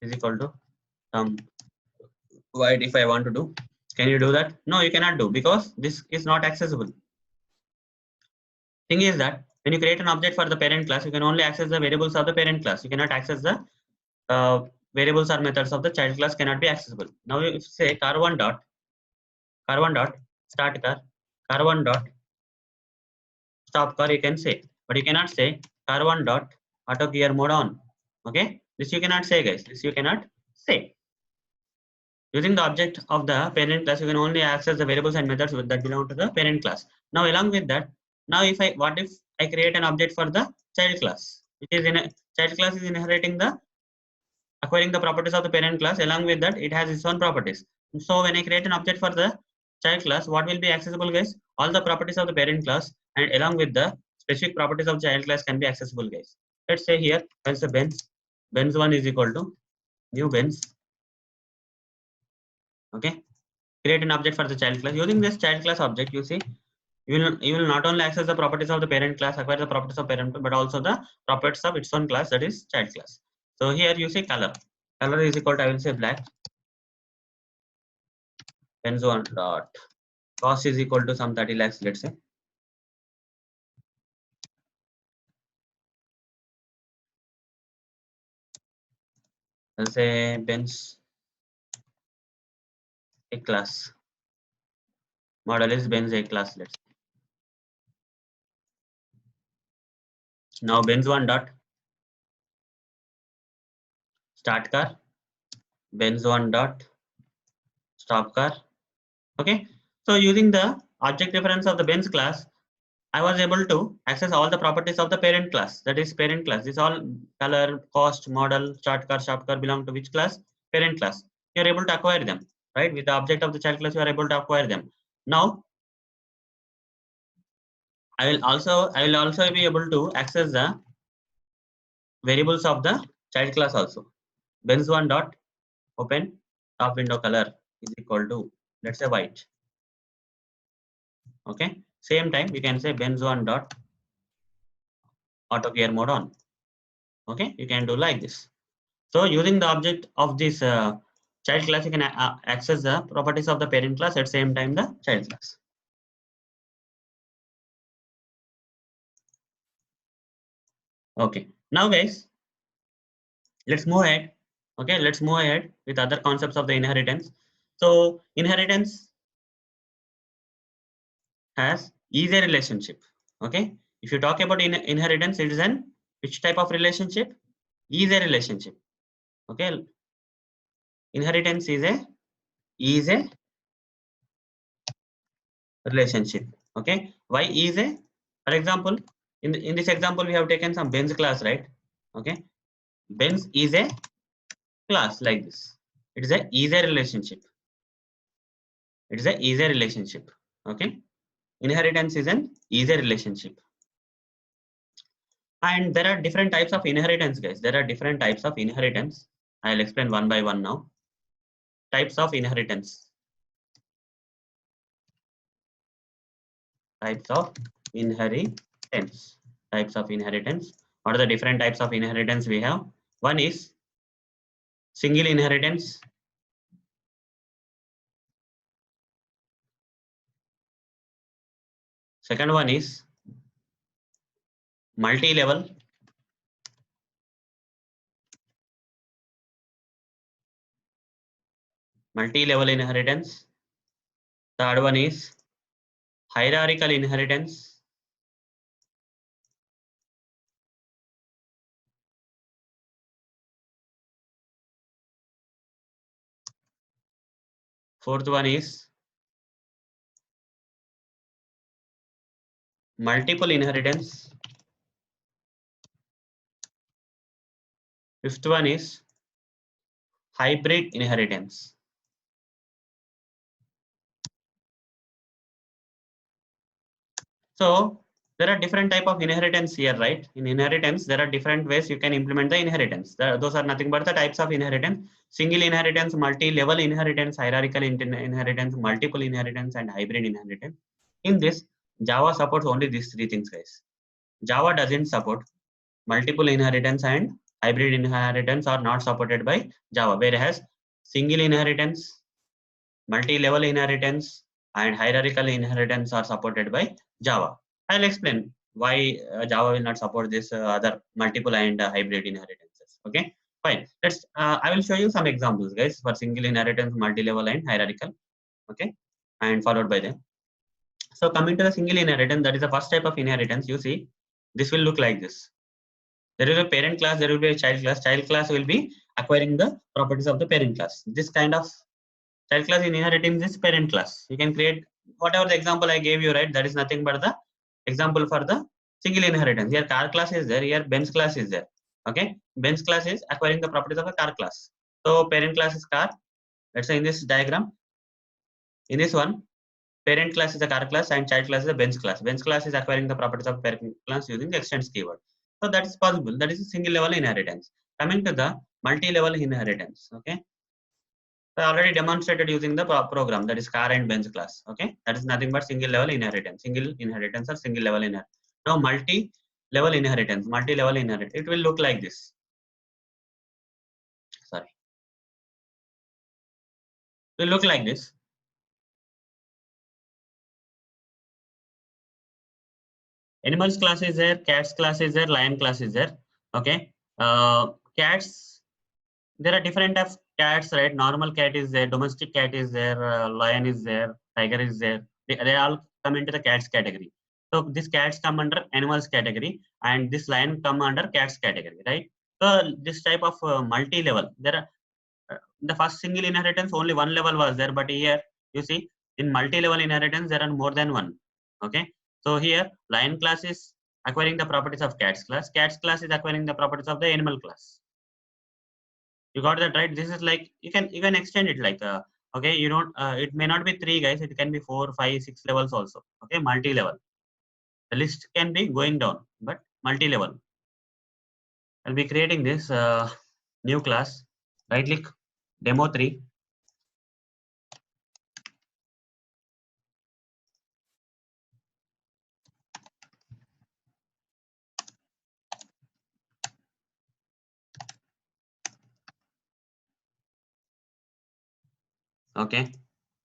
is equal to some white. If I want to do, can you do that? No, you cannot do because this is not accessible. Thing is that when you create an object for the parent class, you can only access the variables of the parent class. You cannot access the variables or methods of the child class cannot be accessible. Now, if you say car1 dot start car1 dot stop car, you can say, but you cannot say car1 dot auto gear mode on. Okay, this you cannot say, guys. This you cannot say. Using the object of the parent class, you can only access the variables and methods that belong to the parent class. Now, along with that, now what if I create an object for the child class, which is in a child class is inheriting the acquiring the properties of the parent class. Along with that, it has its own properties. So when I create an object for the child class, what will be accessible, guys? All the properties of the parent class and along with the specific properties of child class can be accessible, guys. Let's say here, once the Benz1 is equal to new Benz. Okay, create an object for the child class. Using this child class object, you will not only access the properties of the parent class, acquire the properties of parent, but also the properties of its own class, that is child class. So here you see color. Color is equal to, I will say black. Benz1 dot cost is equal to some 30 lakhs, let's say. I'll say Benz a class. Model is Benz a class. Let's say. Now Benz1 dot start car, Benz1 dot stop car. Okay. So using the object reference of the Benz class, I was able to access all the properties of the parent class. That is parent class. This all color, cost, model, start car, stop car belong to which class? Parent class. You are able to acquire them, right? With the object of the child class, you are able to acquire them. Now, I will also be able to access the variables of the child class also. Benz1 dot open top window color is equal to, let's say, white. Okay. Same time we can say Benz1 dot auto gear mode on. Okay. You can do like this. So using the object of this child class, you can access the properties of the parent class at same time the child class. Okay. Now guys, let's move ahead. Okay, let's move ahead with other concepts of the inheritance. So inheritance has is a relationship. Okay, if you talk about inheritance, it is an which type of relationship? Is a relationship. Okay, inheritance is a relationship. Okay, why is a? For example, in this example, we have taken some Benz class, right? Okay, Benz is a class like this. It is a relationship. It is a relationship. Okay, inheritance is a relationship. And there are different types of inheritance, guys. There are different types of inheritance. I'll explain one by one now. Types of inheritance. Types of inheritance. Types of inheritance. What are the different types of inheritance we have? One is single inheritance. Second one is multi-level. Multi-level inheritance. Third one is hierarchical inheritance. Fourth one is multiple inheritance. Fifth one is hybrid inheritance. So there are different type of inheritance here, right? In inheritance, there are different ways you can implement the inheritance. Those are nothing but the types of inheritance: single inheritance, multi-level inheritance, hierarchical inheritance, multiple inheritance, and hybrid inheritance. In this, Java supports only these three things, guys. Java doesn't support multiple inheritance and hybrid inheritance are not supported by Java, whereas single inheritance, multi-level inheritance, and hierarchical inheritance are supported by Java. I'll explain why Java will not support this other multiple and hybrid inheritances. Okay, fine. I will show you some examples, guys, for single inheritance, multi-level, and hierarchical. Okay, and followed by them. So coming to the single inheritance, that is the first type of inheritance. You see, this will look like this. There is a parent class, there will be a child class. Child class will be acquiring the properties of the parent class. This kind of child class in inheritance is parent class. You can create whatever the example I gave you, right? That is nothing but the example for the single inheritance. Here car class is there, here Benz class is there. Okay, Benz class is acquiring the properties of a car class. So parent class is car. Let's say in this diagram, in this one, parent class is a car class and child class is a Benz class. Benz class is acquiring the properties of parent class using the extends keyword. So that is possible. That is a single level inheritance. Coming to the multi-level inheritance. Okay, I already demonstrated using the program, that is car and Benz class. Okay, that is nothing but single level inheritance. Single inheritance or single level inheritance. Now multi-level inheritance. Multi-level inheritance. It will look like this. Sorry. It will look like this. Animals class is there. Cats class is there. Lion class is there. Okay. Cats. There are different cats, right? Normal cat is there, domestic cat is there, lion is there, tiger is there. They all come into the cats category. So these cats come under animals category, and this lion come under cats category, right? So this type of multi-level, there are the first single inheritance only one level was there, but here you see in multi-level inheritance there are more than one. Okay, so here lion class is acquiring the properties of cats class is acquiring the properties of the animal class. You got that right? This is like you can extend it like okay, you don't it may not be three guys, it can be 4, 5, 6 levels also. Okay, multi-level. The list can be going down, but multi-level. I'll be creating this new class. Right click, demo 3. Okay,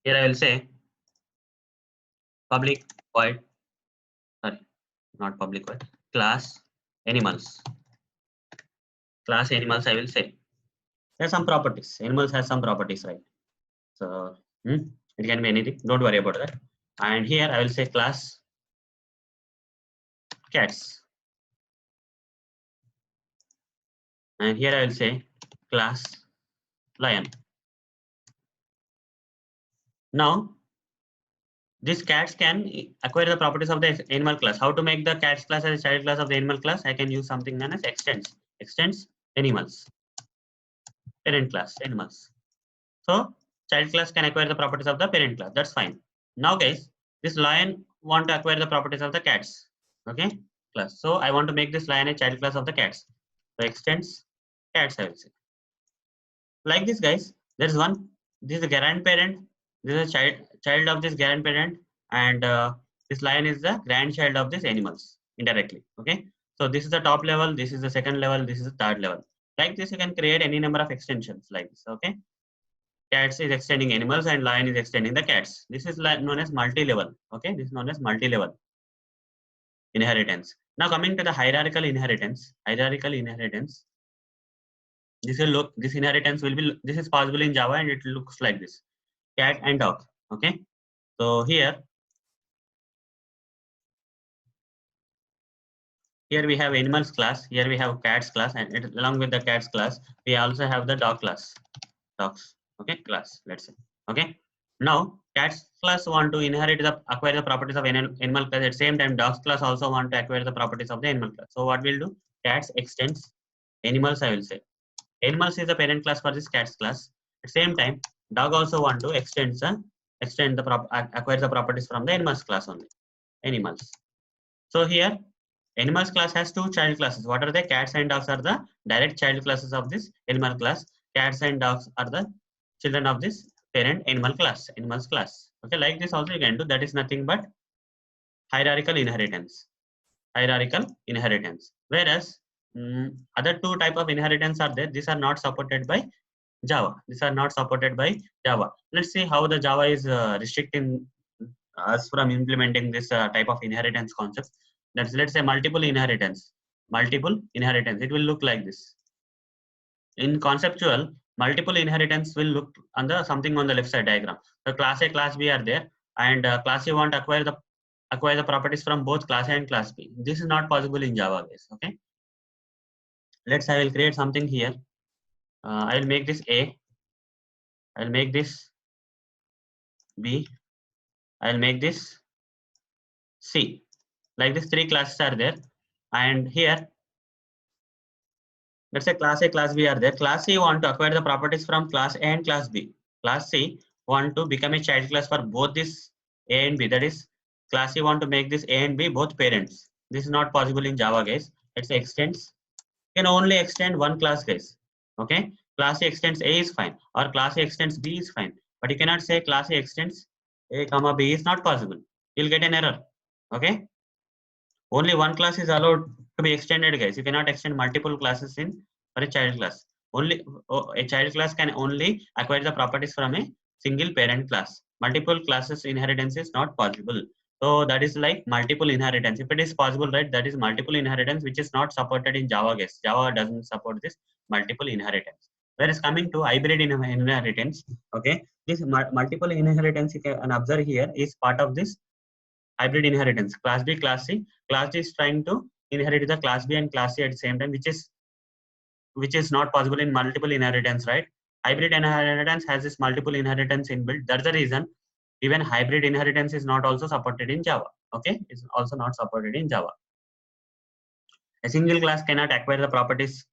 here I will say public void, sorry, not public void, class animals. Class animals, I will say. There's some properties. Animals has some properties, right? So it can be anything. Don't worry about that. And here I will say class cats. And here I will say class lion. Now these cats can acquire the properties of the animal class. How to make the cats class as a child class of the animal class? I can use something known as extends. Extends animals. Parent class animals. So child class can acquire the properties of the parent class. That's fine. Now guys, this lion want to acquire the properties of the cats. Okay, class. So I want to make this lion a child class of the cats. So extends cats, I will say. Like this guys, there's one. This is a grandparent. This is a child of this grandparent, and this lion is the grandchild of these animals indirectly. Okay. So this is the top level. This is the second level. This is the third level. Like this, you can create any number of extensions like this. Okay. Cats is extending animals and lion is extending the cats. This is known as multi-level. Okay, this is known as multi-level inheritance. Now coming to the hierarchical inheritance. Hierarchical inheritance. This will look. This inheritance will be. This is possible in Java and it looks like this: cat and dog. Okay. So here we have animals class. Here we have cats class, and along with the cats class, we also have the dog class. Dogs. Okay, class. Let's say. Okay. Now, cats class want to acquire the properties of animal class. At the same time, dogs class also want to acquire the properties of the animal class. So what we'll do? Cats extends animals, I will say. Animals is the parent class for this cats class. At the same time, dog also want to acquire the properties from the animals class only. Animals. So here, animals class has two child classes. What are they? Cats and dogs are the direct child classes of this animal class. Cats and dogs are the children of this parent animal class, animals class. Okay, like this also you can do. That is nothing but hierarchical inheritance. Hierarchical inheritance. Whereas other two type of inheritance are there. These are not supported by Java. These are not supported by Java. Let's see how the Java is restricting us from implementing this type of inheritance concept. That's, let's say, multiple inheritance. Multiple inheritance. It will look like this. In conceptual, multiple inheritance will look on the something on the left side diagram. So class A, class B are there, and class A want to acquire the properties from both class A and class B. This is not possible in Java base. Okay. I will create something here. I will make this A. I will make this B. I will make this C. Like this, three classes are there, and here let's say class A, class B are there. Class C want to acquire the properties from class A and class B. Class C want to become a child class for both this A and B. That is, class C want to make this A and B both parents. This is not possible in Java, guys. Let's say extends. You can only extend one class, guys. Okay. Class A extends A is fine, or class A extends B is fine. But you cannot say class A extends A comma B is not possible. You'll get an error. Okay. Only one class is allowed to be extended, guys. You cannot extend multiple classes in for a child class. Only a child class can only acquire the properties from a single parent class. Multiple classes inheritance is not possible. So that is like multiple inheritance. If it is possible, right, that is multiple inheritance, which is not supported in Java, guys. Java doesn't support this multiple inheritance. Whereas coming to hybrid inheritance, okay, this multiple inheritance you can observe here is part of this hybrid inheritance. Class B, Class C. Class D is trying to inherit the Class B and Class C at the same time, which is not possible in multiple inheritance, right? Hybrid inheritance has this multiple inheritance inbuilt. That's the reason even hybrid inheritance is not also supported in Java. Okay, it's also not supported in Java. A single class cannot acquire the properties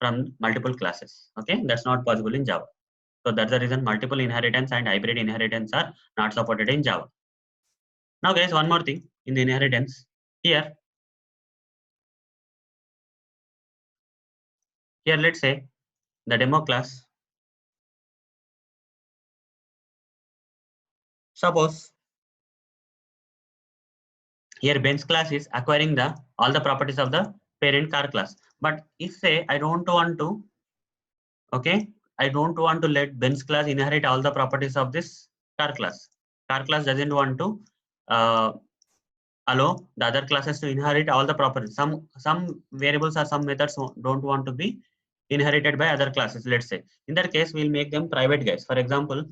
from multiple classes. Okay, that's not possible in Java. So that's the reason multiple inheritance and hybrid inheritance are not supported in Java. Now guys, one more thing in the inheritance. Here let's say the demo class. Suppose here bench class is acquiring the all the properties of the parent car class. But if say I don't want to, okay, I don't want to let bench class inherit all the properties of this car class. Car class doesn't want to uh, allow the other classes to inherit all the properties. Some variables or some methods don't want to be inherited by other classes. Let's say in that case we'll make them private guys. For example,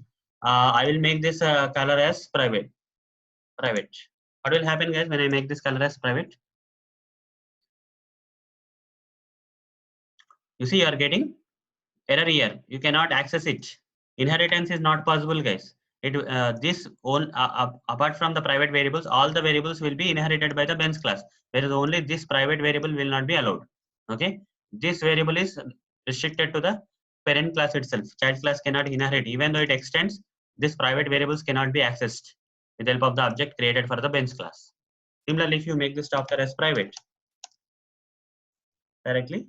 I will make this color as private. What will happen guys when I make this color as private? You see you are getting error here. You cannot access it. Inheritance is not possible guys. It this all apart from the private variables, all the variables will be inherited by the bench class, whereas only this private variable will not be allowed. Okay, this variable is restricted to the parent class itself. Child class cannot inherit, even though it extends. This private variables cannot be accessed with the help of the object created for the bench class. Similarly, if you make this chapter as private directly,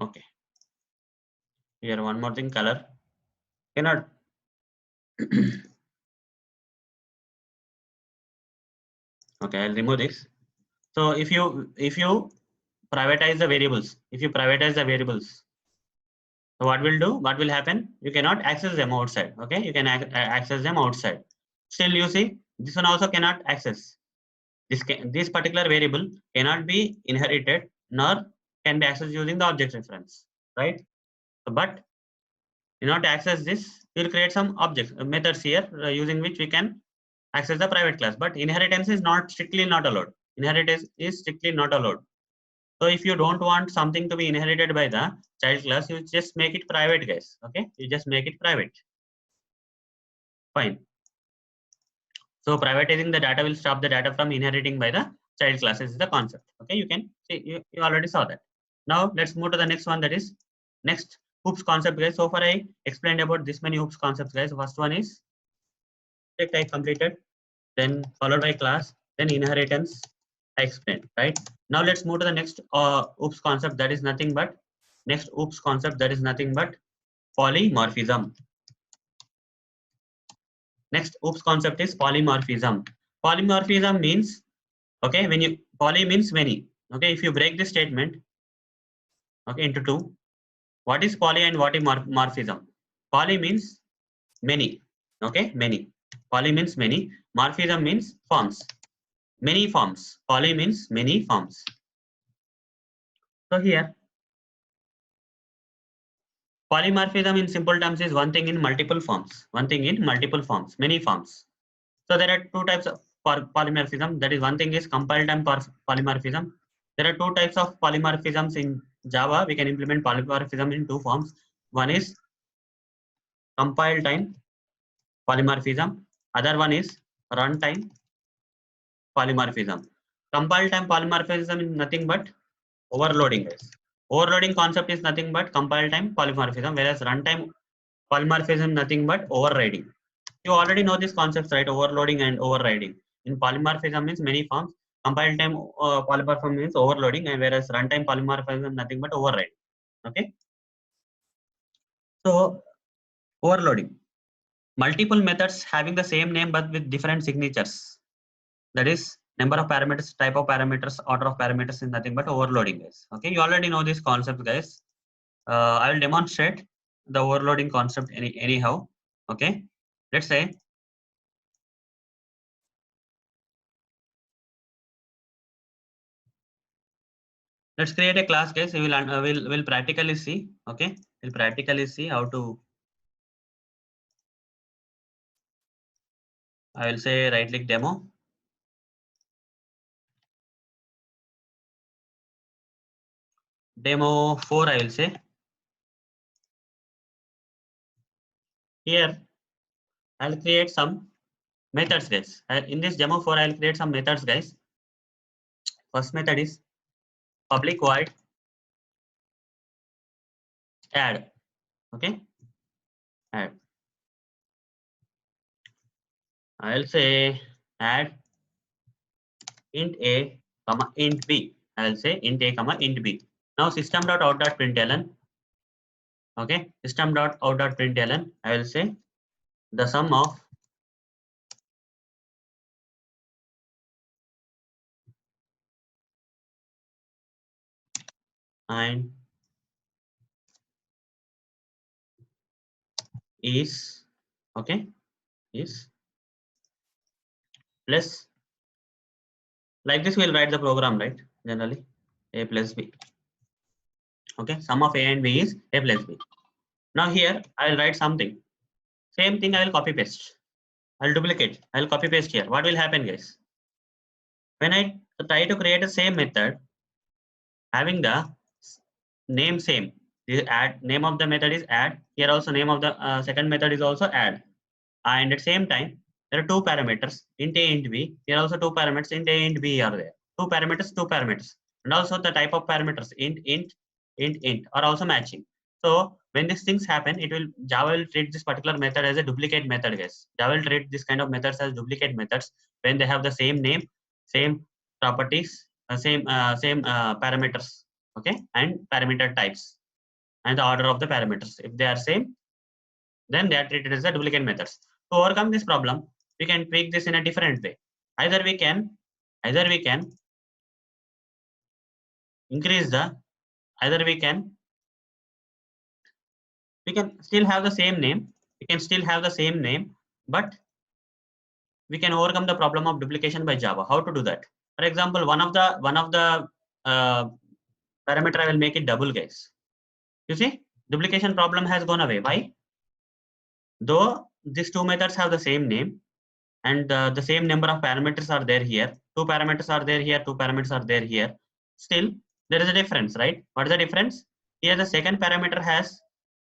okay. Here one more thing, color cannot. Okay, I'll remove this. So if you privatize the variables, so what will do? What will happen? You cannot access them outside. Okay, you can access them outside. Still, you see, this one also cannot access. This particular variable cannot be inherited nor can be accessed using the object reference, right? So, but in order to access this, we'll create some objects methods here using which we can access the private class. But inheritance is not strictly not allowed. Inheritance is strictly not allowed. So if you don't want something to be inherited by the child class, you just make it private, guys. Okay, you just make it private. Fine. So privatizing the data will stop the data from inheriting by the child classes is the concept. Okay, you can see you already saw that. Now let's move to the next one, that is next hoops concept, guys. So far I explained about this many hoops concepts, guys. First one is object I completed, then followed by class, then inheritance I explained, right? Now let's move to the next oops concept, that is nothing but polymorphism. Next oops concept is polymorphism. Polymorphism means, okay, when you poly means many. Okay, if you break this statement, okay, into two, what is poly and what is morphism? Poly means many. Okay, many. Poly means many. Morphism means forms. Many forms. Poly means many forms. So here, polymorphism in simple terms is one thing in multiple forms. Many forms. So there are two types of polymorphism. That is, one thing is compile time polymorphism. There are two types of polymorphisms in Java. We can implement polymorphism in two forms. One is compile time polymorphism. Other one is runtime polymorphism. Compile time polymorphism is nothing but overloading, guys. Overloading concept is nothing but compile time polymorphism, whereas runtime polymorphism nothing but overriding. You already know these concepts, right? Overloading and overriding. In polymorphism means many forms. Compile time polymorphism means overloading, and whereas runtime polymorphism nothing but overriding. Okay. So overloading. Multiple methods having the same name but with different signatures. That is number of parameters, type of parameters, order of parameters is nothing but overloading, guys. Okay, you already know this concept, guys. I will demonstrate the overloading concept anyhow. Okay, let's say let's create a class, guys. We will practically see. Okay, we'll practically see how to. I will say right click demo. Demo 4, I will say. Here, I'll create some methods, guys. In this demo 4, I'll create some methods, guys. First method is public void add. Okay, add. I'll say add int a comma int b. I'll say int a comma int b. Now system.out.println. Okay, system.out.println. I will say the sum of and is, okay, is plus, like this we'll write the program, right? Generally a plus b. Okay, sum of a and b is a plus b. Now here I'll write something. Same thing I will copy paste. I'll duplicate. I'll copy paste here. What will happen, guys? When I try to create the same method having the name same, the add name of the method is add. Here also name of the second method is also add. And at same time, there are two parameters int a, int b. Here also two parameters int a, int b are there. Two parameters, and also the type of parameters int are also matching. So when these things happen, it will Java will treat this particular method as a duplicate method, guys. Java will treat this kind of methods as duplicate methods when they have the same name, same properties, same parameters, okay, and parameter types and the order of the parameters. If they are same, then they are treated as the duplicate methods. To overcome this problem, we can tweak this in a different way. Either we can, either we can increase the, either we can still have the same name. We can still have the same name, but we can overcome the problem of duplication by Java. How to do that? For example, one of the uh, parameter I will make it double, guys. You see, duplication problem has gone away. Why? Though these two methods have the same name, and the same number of parameters are there here. Two parameters are there here, two parameters are there here. Still, there is a difference, right? What is the difference? Here, the second parameter has,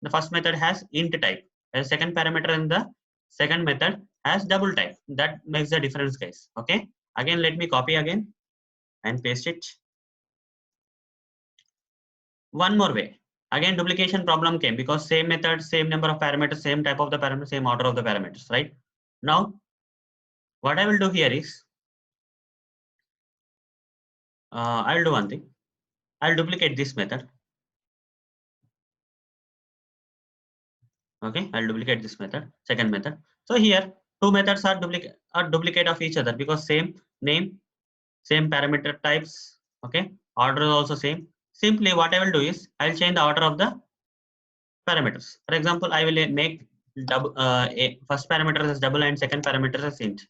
the first method has int type. The second parameter in the second method has double type. That makes the difference, guys. Okay. Again, let me copy again and paste it. One more way. Again, duplication problem came because same method, same number of parameters, same type of the parameters, same order of the parameters, right? Now, what I will do here is, I'll do one thing. I'll duplicate this method. Okay, I'll duplicate this method, second method. So here, two methods are duplicate of each other because same name, same parameter types. Okay, order is also same. Simply, what I will do is I'll change the order of the parameters. For example, I will make double first parameter as double and second parameter as int.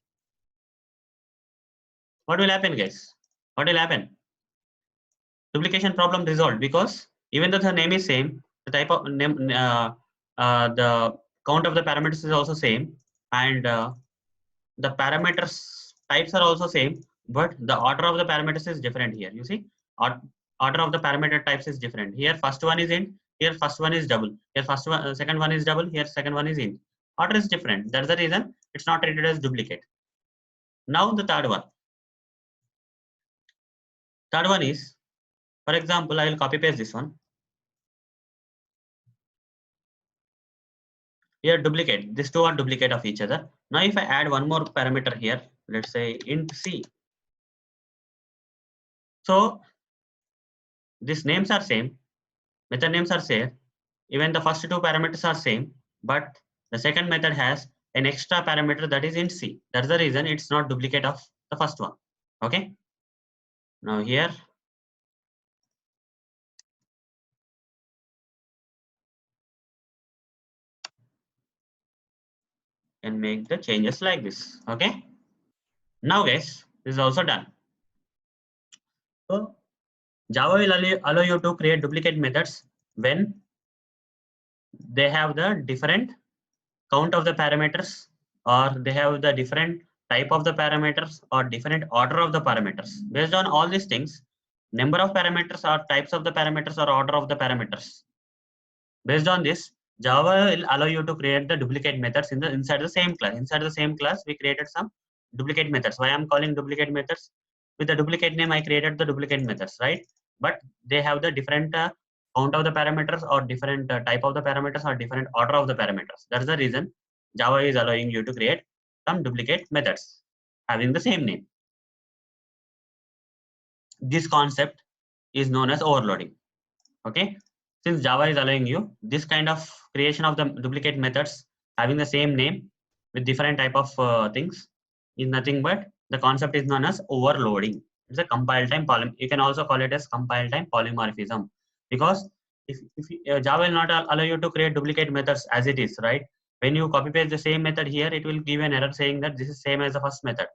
What will happen, guys? What will happen? Duplication problem resolved because even though the name is same, the type of name, the count of the parameters is also same, and the parameters types are also same, but the order of the parameters is different here. You see, order of the parameter types is different. Here, first one is int. Here, first one is double. Here, second one is double. Here, second one is int. Order is different. That's the reason it's not treated as duplicate. Now the third one. Third one is, for example, I will copy paste this one. Here duplicate. These two are duplicate of each other. Now if I add one more parameter here, let's say int c. So these names are same, method names are same. Even the first two parameters are same, but the second method has an extra parameter that is int c. That's the reason it's not duplicate of the first one. Okay. Now here, can make the changes like this. Okay. Now guys, this is also done. So Java will allow you to create duplicate methods when they have the different count of the parameters, or they have the different type of the parameters, or different order of the parameters. Based on all these things, number of parameters, or types of the parameters, or order of the parameters. Based on this, Java will allow you to create the duplicate methods inside the same class. Inside the same class, we created some duplicate methods. Why I'm calling duplicate methods? With the duplicate name, I created the duplicate methods, right? But they have the different count of the parameters, or different type of the parameters, or different order of the parameters. That's the reason Java is allowing you to create some duplicate methods having the same name. This concept is known as overloading. Okay. Since Java is allowing you this kind of creation of the duplicate methods having the same name with different type of things is nothing but the concept is known as overloading. It's a compile time you can also call it as compile time polymorphism, because if Java will not allow you to create duplicate methods as it is, right? When you copy paste the same method here, it will give an error saying that this is same as the first method.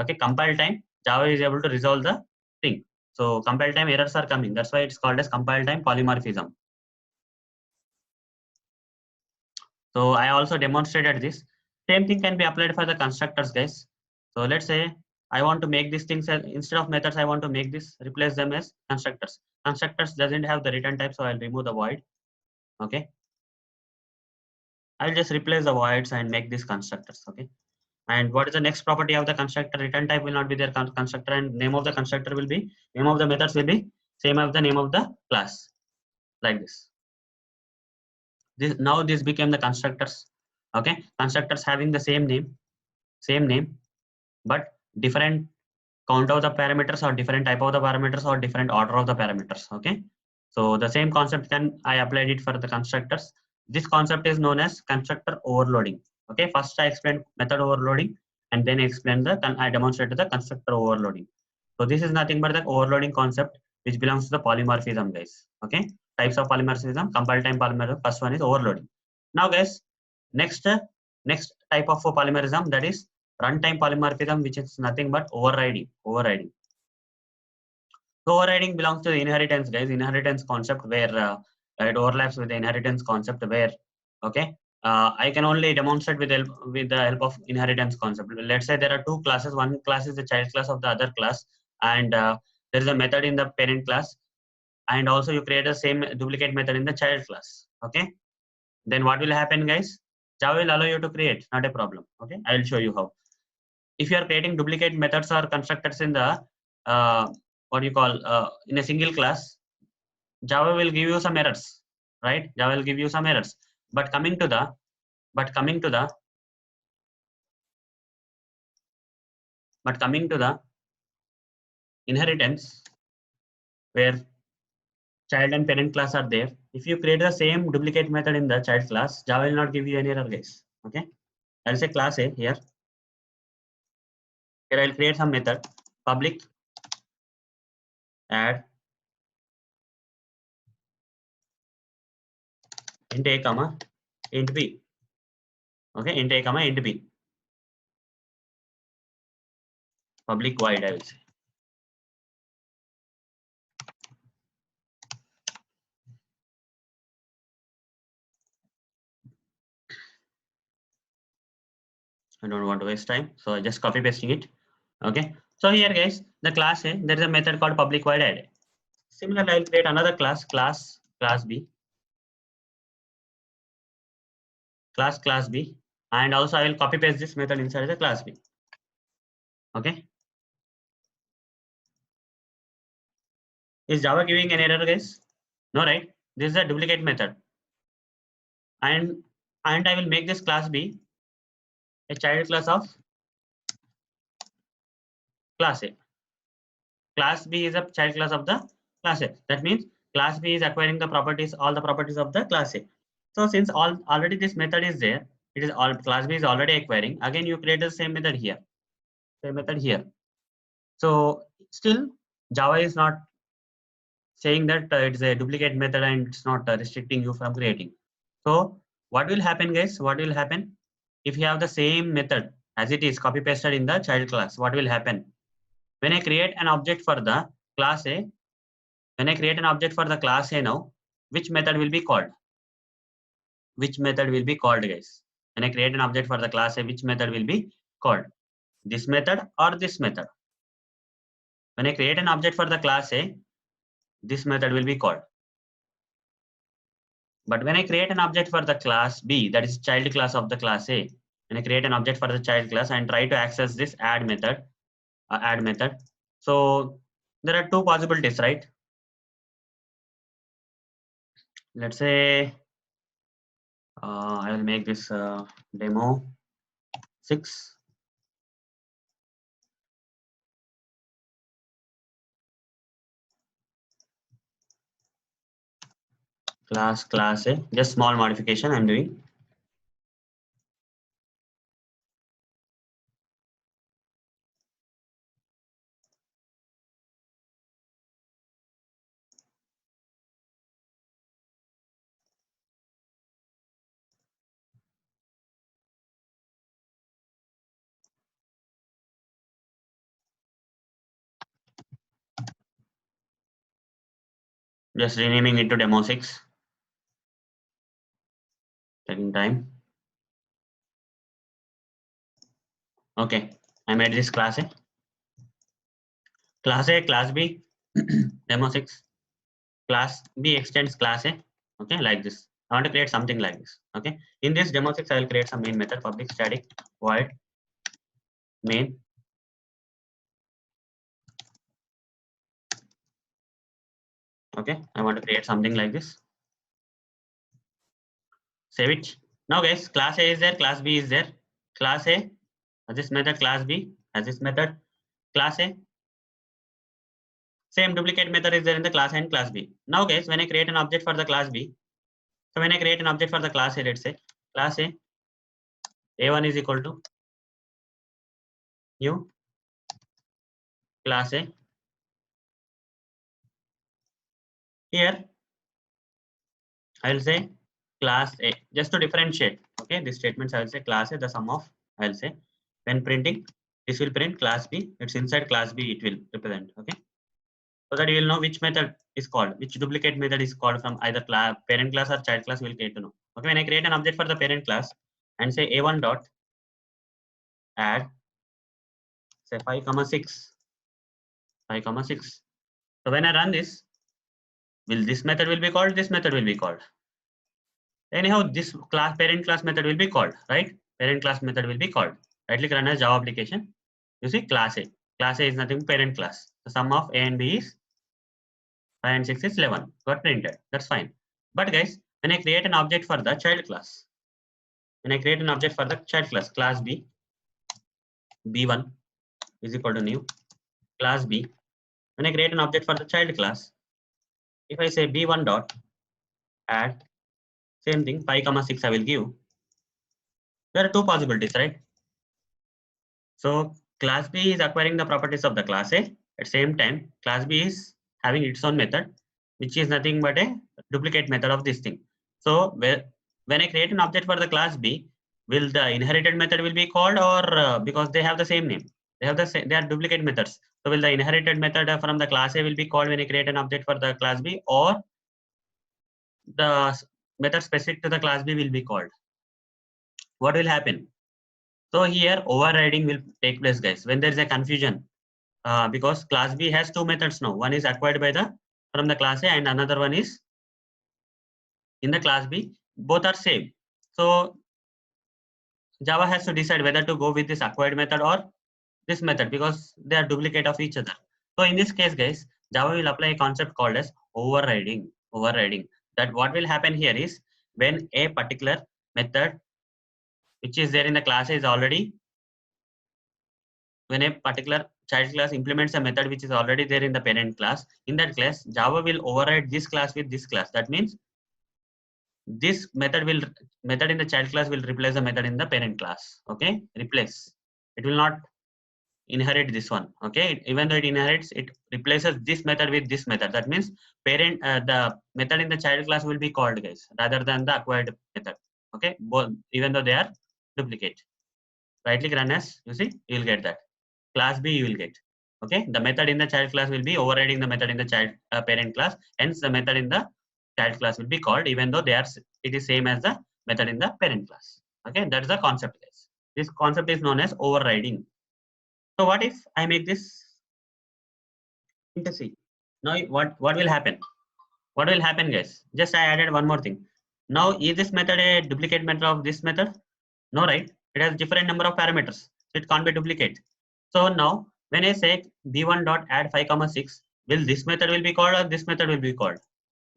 Okay, compile time, Java is able to resolve the thing. So compile time errors are coming. That's why it's called as compile time polymorphism. So I also demonstrated this. Same thing can be applied for the constructors, guys. So let's say I want to make these things instead of methods, I want to make this, replace them as constructors. Constructors doesn't have the return type, so I'll remove the void. Okay. I'll just replace the voids and make these constructors. Okay. And what is the next property of the constructor? Return type will not be their constructor, and name of the constructor will be, name of the methods will be same as the name of the class, like this. Now this became the constructors. Okay, constructors having the same name, but different count of the parameters, or different type of the parameters, or different order of the parameters. Okay, so the same concept I applied it for the constructors. This concept is known as constructor overloading. Okay, first I explained method overloading, and then I demonstrated the constructor overloading. So this is nothing but the overloading concept which belongs to the polymorphism, guys. Okay, types of polymorphism, compile time polymorphism. First one is overloading. Now guys, next type of polymorphism, that is runtime polymorphism, which is nothing but overriding. So overriding belongs to the inheritance, guys. Inheritance concept, where it overlaps with the inheritance concept, where okay, I can only demonstrate with the help of inheritance concept. Let's say there are two classes. One class is the child class of the other class, and there is a method in the parent class, and also you create the same duplicate method in the child class. Okay, then what will happen, guys? Java will allow you to create, not a problem. Okay, I will show you how. If you are creating duplicate methods or constructors in the what do you call in a single class, Java will give you some errors, right? Java will give you some errors. But coming to the but coming to the but coming to the inheritance, where child and parent class are there, if you create the same duplicate method in the child class, Java will not give you any error, guys. Okay, I'll say class A here. Here I'll create some method public add int a comma int b. Okay, int a comma int b. Public void, I will say. I don't want to waste time, so I just copy pasting it. Okay, so here, guys, the class A, there is a method called public void add. Similarly, I will create another class B, class B, and also I will copy paste this method inside the class B. Okay, is Java giving an error, guys? No, right? This is a duplicate method, and I will make this class B a child class of class A. Class B is a child class of the class A. That means class B is acquiring the properties, all the properties of the class A. So since already this method is there, it is all class B is already acquiring. Again, you create the same method here, same method here. So still Java is not saying that it's a duplicate method and it's not restricting you from creating. So what will happen, guys? What will happen? if you have the same method as it is copy pasted in the child class, what will happen? When I create an object for the class A, when I create an object for the class A now, which method will be called? Which method will be called, guys? When I create an object for the class A, which method will be called? This method or this method? When I create an object for the class A, this method will be called. But when I create an object for the class B, that is child class of the class A, when I create an object for the child class and try to access this add method, So there are two possibilities, right? Let's say I will make this demo 6. Class A, just small modification I'm doing. Just renaming it to demo 6. Taking time. Okay, I made this class A. Class A, class B, demo 6. Class B extends class A. Okay, like this. I want to create something like this. Okay, in this demo 6, I will create some main method, public static void main. Okay, I want to create something like this. Save it. Now, guys, class A is there, class B is there. Class A has this method, class B has this method, class A. Same duplicate method is there in the class A and class B. Now, guys, when I create an object for the class B, so when I create an object for the class A, let's say class A, A1 is equal to new class A. Here, I will say class A just to differentiate. Okay, this statements I will say class A, the sum of, I will say when printing, this will print class B. It's inside class B, it will represent. Okay, so that you will know which method is called, which duplicate method is called from either class, parent class or child class. Will get to know. Okay, when I create an object for the parent class and say A1 dot add say 5,6, 5,6. So when I run this, will this method will be called? This method will be called. Anyhow, this class parent class method will be called, right? Parent class method will be called. Right click run as Java application. You see class A. Class A is nothing but parent class. The sum of A and B is 5 and 6 is 11. Got printed. That's fine. But guys, when I create an object for the child class, when I create an object for the child class B, B1 is equal to new class B. When I create an object for the child class, if I say B1 dot add same thing 5, 6 I will give. There are two possibilities, right? So class B is acquiring the properties of the class A. At same time, class B is having its own method, which is nothing but a duplicate method of this thing. So when I create an object for the class B, will the inherited method will be called, or because they have the same name, they have the same, they are duplicate methods. So will the inherited method from the class A will be called when I create an object for the class B, or the method specific to the class B will be called? What will happen? So here overriding will take place, guys, when there is a confusion. Because class B has two methods now. One is acquired by the from the class A and another one is in the class B. Both are same. So Java has to decide whether to go with this acquired method or this method because they are duplicate of each other. So in this case, guys, Java will apply a concept called as overriding. Overriding. That what will happen here is when a particular method which is there in the class A is already, when a particular child class implements a method which is already there in the parent class, in that class, Java will override this class with this class. That means this method in the child class will replace the method in the parent class. Okay, replace. It will not inherit this one. Okay, even though it inherits, it replaces this method with this method. That means the method in the child class will be called, guys, rather than the acquired method. Okay, both even though they are duplicate. Right click run as, you see, you will get that. Class B you will get. Okay, the method in the child class will be overriding the method in the child parent class. Hence, the method in the child class will be called, even though it is same as the method in the parent class. Okay, that's the concept, guys. This concept is known as overriding. So what if I make this into C? Now what will happen? What will happen, guys? Just I added one more thing. Now is this method a duplicate method of this method? No, right? It has different number of parameters, so it can't be duplicate. So now when I say b1 dot add 5 comma 6, will this method will be called or this method will be called?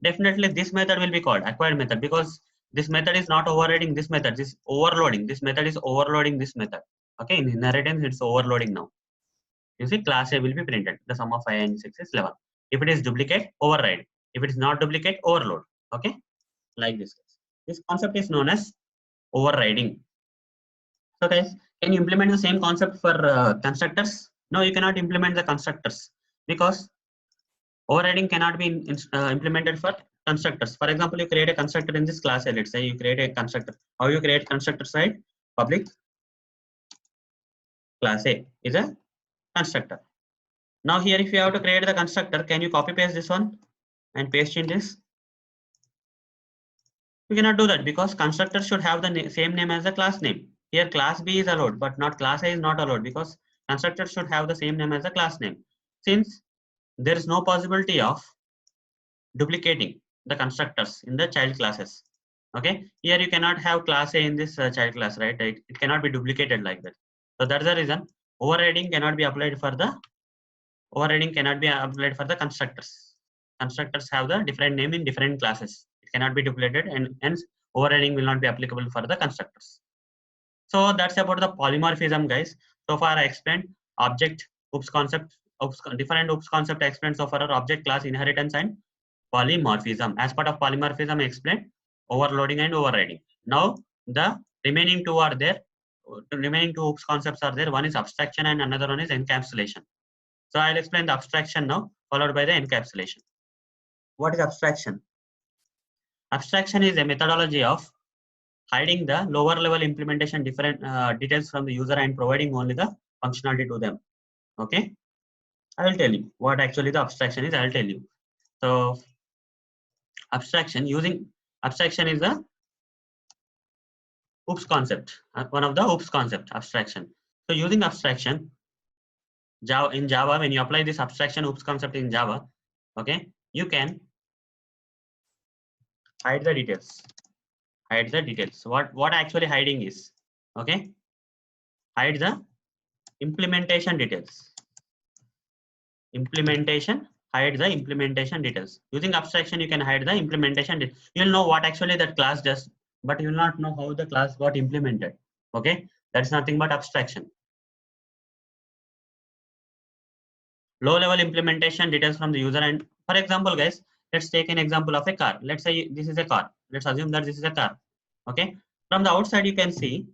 Definitely this method will be called acquired method, because this method is not overriding this method. This overloading. This method is overloading this method. Okay, in inheritance it's overloading now. You see, class A will be printed. The sum of 5 and 6 is 11. If it is duplicate, override. If it is not duplicate, overload. Okay, like this. This concept is known as overriding. So guys, can you implement the same concept for constructors? No, you cannot implement the constructors, because overriding cannot be implemented for constructors. For example, you create a constructor in this class. Let's say you create a constructor. How you create constructor side? Public class A is a constructor. Now here, if you have to create the constructor, can you copy paste this one and paste in this? You cannot do that, because constructor should have the same name as the class name. Here class B is allowed, but not class A is not allowed, because constructor should have the same name as the class name. Since there is no possibility of duplicating the constructors in the child classes. Okay, here you cannot have class A in this child class, right? It cannot be duplicated like that. So that's the reason overriding cannot be applied for the constructors. Constructors have the different name in different classes. It cannot be duplicated, and hence overriding will not be applicable for the constructors. So that's about the polymorphism, guys. So far I explained object, OOPS concept, different OOPS concept I explained so far are object, class, inheritance, and polymorphism. As part of polymorphism, I explained overloading and overriding. Now the remaining two are there. Remaining two OOPS concepts are there. One is abstraction and another one is encapsulation. So I'll explain the abstraction now, followed by the encapsulation. What is abstraction? Abstraction is a methodology of hiding the lower level implementation different details from the user and providing only the functionality to them. Okay, I will tell you what actually the abstraction is. I will tell you. So abstraction is the OOPS concept, one of the OOPS concept, abstraction. So using abstraction, in Java, when you apply this abstraction OOPS concept in Java, okay, you can hide the details. Hide the details. What actually hiding is, okay, hide the implementation details. Hide the implementation details. Using abstraction, you can hide the implementation details. You'll know what actually that class does, but you will not know how the class got implemented. Okay, that's nothing but abstraction. Low level implementation details from the user. And for example, guys, let's take an example of a car. Let's say this is a car. Let's assume that this is a car. Okay, from the outside you can see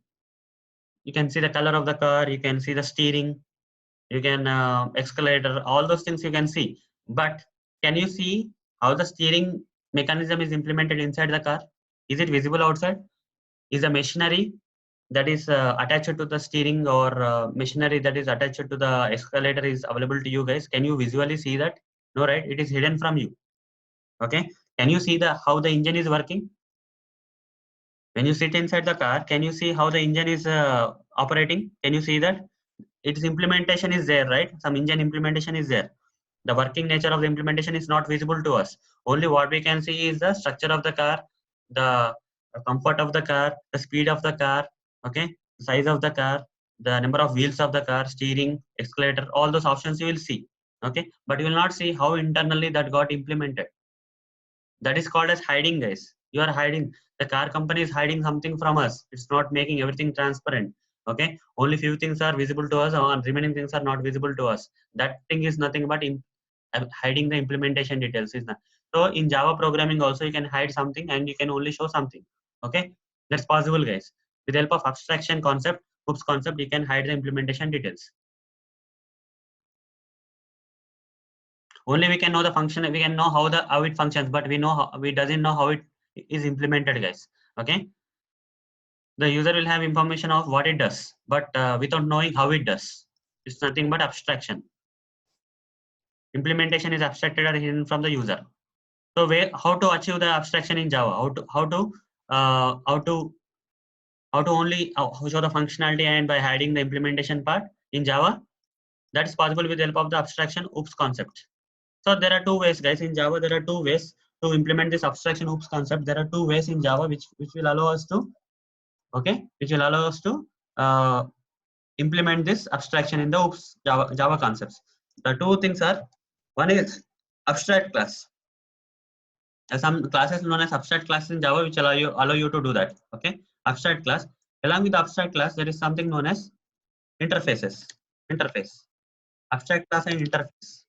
the color of the car, you can see the steering, you can escalator, all those things you can see. But can you see how the steering mechanism is implemented inside the car? Is it visible outside? Is the machinery that is attached to the steering or machinery that is attached to the escalator is available to you guys? Can you visually see that? No, right? It is hidden from you. Okay, can you see how the engine is working? When you sit inside the car, can you see how the engine is operating? Can you see that? Its implementation is there, right? Some engine implementation is there. The working nature of the implementation is not visible to us. Only what we can see is the structure of the car, the comfort of the car, the speed of the car, okay, the size of the car, the number of wheels of the car, steering, accelerator, all those options you will see. Okay, but you will not see how internally that got implemented. That is called as hiding, guys. You are hiding. The car company is hiding something from us. It's not making everything transparent. Okay, only few things are visible to us, and remaining things are not visible to us. That thing is nothing but hiding the implementation details. Is not. So in Java programming also you can hide something and you can only show something. Okay, that's possible, guys. With the help of abstraction concept, OOPS concept, you can hide the implementation details. Only we can know the function, we can know how it functions, but we doesn't know how it is implemented, guys. Okay, The user will have information of what it does, but without knowing how it does. It's nothing but abstraction. Implementation is abstracted or hidden from the user. So how to achieve the abstraction in Java? How to only show the functionality and by hiding the implementation part in Java? That is possible with the help of the abstraction oops concept. So there are two ways, guys. In Java, there are two ways to implement this abstraction oops concept. There are two ways in Java which will allow us to uh, implement this abstraction in the oops Java concepts. The two things are, one is abstract class. Some classes known as abstract classes in Java which allow you to do that. Okay, abstract class. Along with the abstract class, there is something known as interfaces. Interface. Abstract class and interface.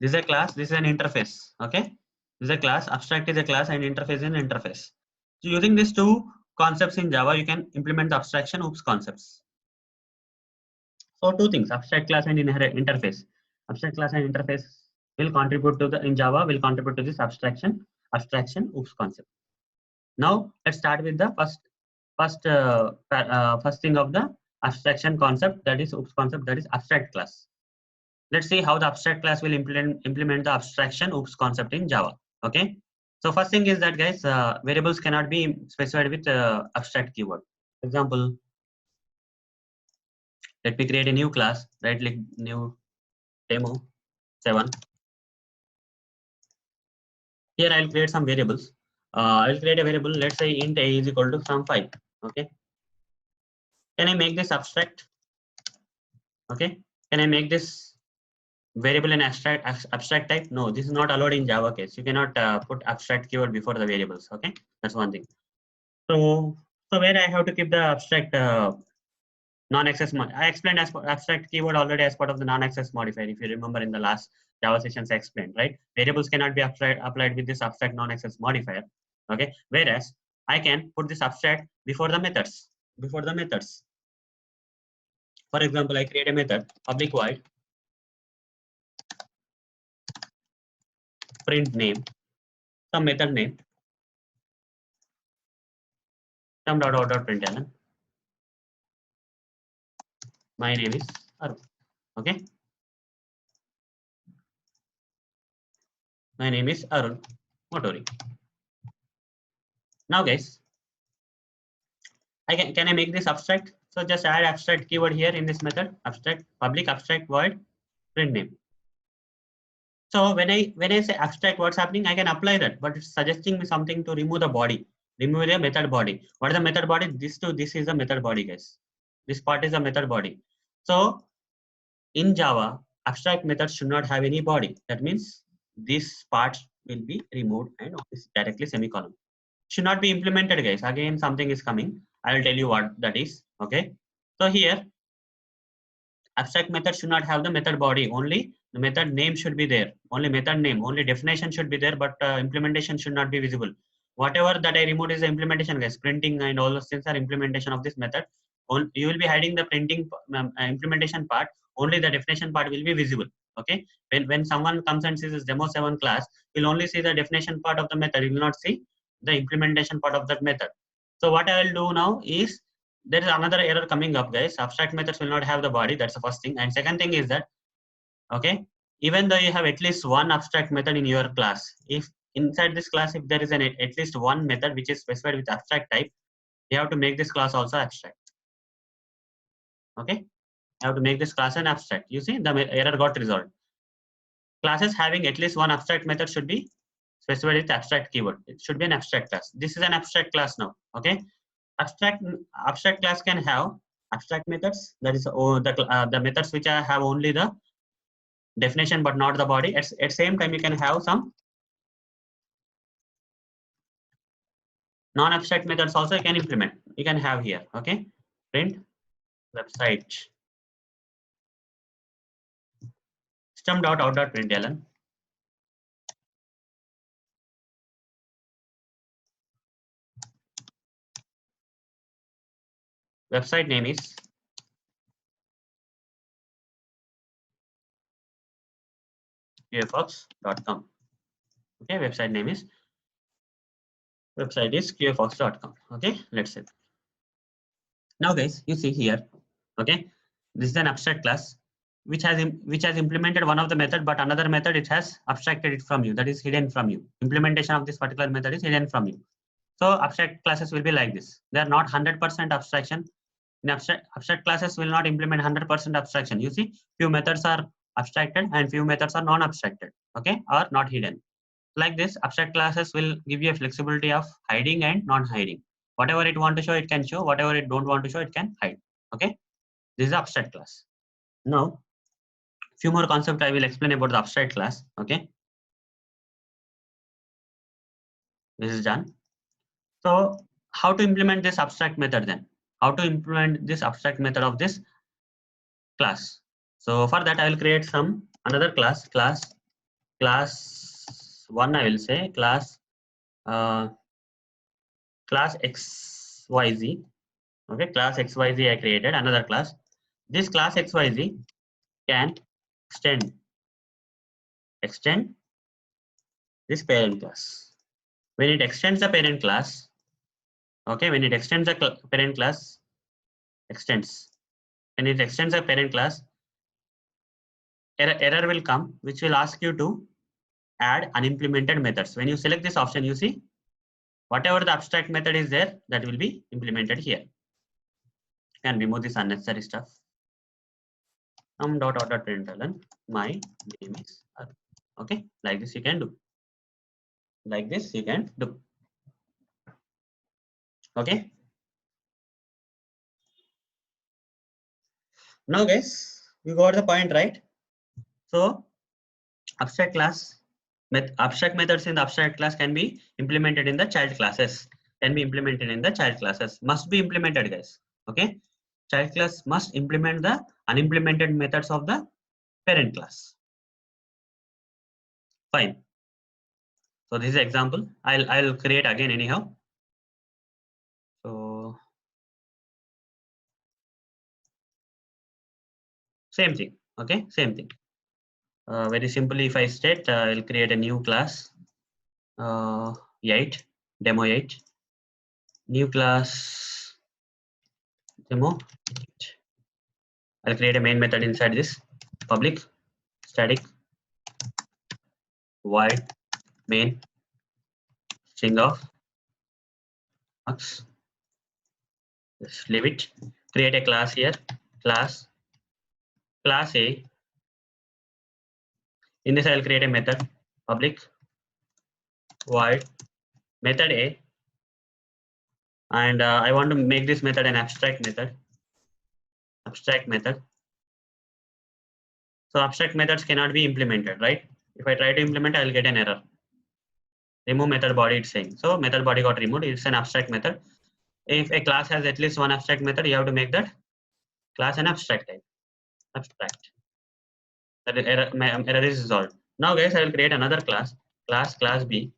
This is a class. This is an interface. Okay, this is a class. Abstract is a class and interface is an interface. So using these two concepts in Java, you can implement the abstraction oops concepts. So two things: abstract class and interface. Abstract class and interface will contribute to the in Java will contribute to this abstraction oops concept. Now let's start with the first thing of the abstraction concept, that is oops concept, that is abstract class. Let's see how the abstract class will implement the abstraction oops concept in Java. Okay. So first thing is that, guys, variables cannot be specified with abstract keyword. For example, let me create a new class. Right click, new demo 7. Here I'll create some variables. I'll create a variable. Let's say int a is equal to sum 5. Okay. Can I make this abstract? Okay. Can I make this variable in abstract type? No, this is not allowed in Java case. You cannot put abstract keyword before the variables. Okay, that's one thing. So where I have to keep the abstract non-access I explained as abstract keyword already as part of the non-access modifier. If you remember in the last Java sessions I explained, right? Variables cannot be applied with this abstract non-access modifier. Okay, whereas I can put this abstract before the methods. For example, I create a method public void print name, some method name, sum.out.println. My name is Arun. Okay, my name is Arun Motori. Now, guys, can I make this abstract? So just add abstract keyword here in this method, abstract public abstract void print name. So when I say abstract, what's happening? I can apply that, but it's suggesting me something to remove the body, remove the method body. What is the method body? This is the method body, guys. This part is the method body. So in Java, abstract methods should not have any body. That means this part will be removed and directly semicolon. Should not be implemented, guys. Again, something is coming. I will tell you what that is. Okay. So here, abstract method should not have the method body. Only the method name should be there. Only method name. Only definition should be there, but implementation should not be visible. Whatever that I removed is the implementation, guys. Printing and all those things are implementation of this method. You will be hiding the printing implementation part. Only the definition part will be visible. Okay. When someone comes and sees this demo 7 class, he'll only see the definition part of the method. He will not see the implementation part of that method. So what I will do now is, there is another error coming up, guys. Abstract methods will not have the body. That's the first thing. And second thing is that, okay, even though you have at least one abstract method in your class, if inside this class, if there is at least one method which is specified with abstract type, you have to make this class also abstract. Okay, you have to make this class an abstract. You see, the error got resolved. Classes having at least one abstract method should be specified with abstract keyword. It should be an abstract class. This is an abstract class now. Okay, abstract class can have abstract methods. That is the methods which have only the definition but not the body. At same time, you can have some non-abstract methods also you can implement. You can have here. Okay, print website system.out.println. Website name is QAFox.com. Okay, website name is Website is QAFox.com. Okay, let's see. Now, guys, you see here. Okay, this is an abstract class which has implemented one of the method, but another method it has abstracted it from you. That is hidden from you. Implementation of this particular method is hidden from you. So abstract classes will be like this. They are not 100% abstraction. In abstract classes will not implement 100% abstraction. You see, few methods are abstracted and few methods are non-abstracted. Okay, or not hidden. Like this, abstract classes will give you a flexibility of hiding and non-hiding. Whatever it want to show, it can show. Whatever it don't want to show, it can hide. Okay, this is abstract class. Now, few more concepts I will explain about the abstract class. Okay, this is done. So, how to implement this abstract method then? How to implement this abstract method of this class? So for that, I will create some another class one. I will say class XYZ. Okay, class XYZ I created another class. This class XYZ can extend this parent class. When it extends the parent class, okay, when it extends the parent class, when it extends the parent class, error will come, which will ask you to add unimplemented methods. When you select this option, you see whatever the abstract method is there, that will be implemented here. Can remove this unnecessary stuff. Println my name is Arun. Okay, like this you can do. Like this you can do. Okay. Now guys, you got the point, right? So abstract methods in the abstract class can be implemented in the child classes. Must be implemented, guys. Okay. Child class must implement the unimplemented methods of the parent class. Fine. So this is example. I'll create again anyhow. So same thing. Okay, same thing. Very simply, if I state, I'll create a new class. 8 demo 8 new class demo 8. I'll create a main method inside this public static void main string of x. Just leave it. Create a class here. Class A. In this, I'll create a method public void method A, and I want to make this method an abstract method. So abstract methods cannot be implemented, right? If I try to implement, I'll get an error. Remove method body, it's saying. So method body got removed. It's an abstract method. If a class has at least one abstract method, you have to make that class an abstract type. Abstract. That error is resolved. Now guys, I will create another class B.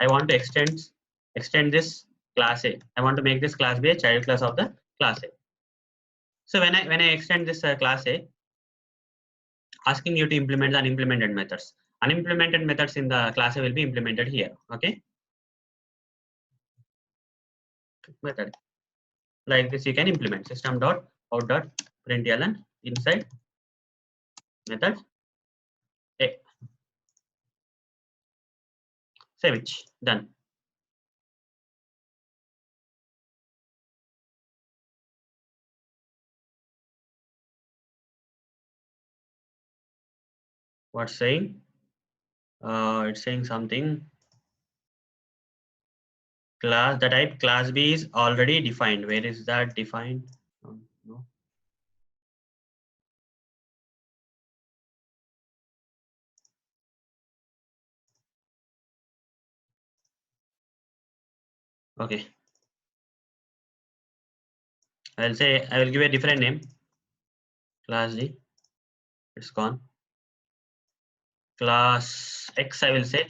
I want to extend this class A. I want to make this class B a child class of the class A. So when I extend this class A, asking you to implement the unimplemented methods. Unimplemented methods in the class A will be implemented here. Okay. Method like this you can implement system.out.println inside method A. Save it. Done. What's saying? It's saying something. Class the type class B is already defined. Where is that defined? No. Okay. I will give a different name. Class D. It's gone. Class X I will say.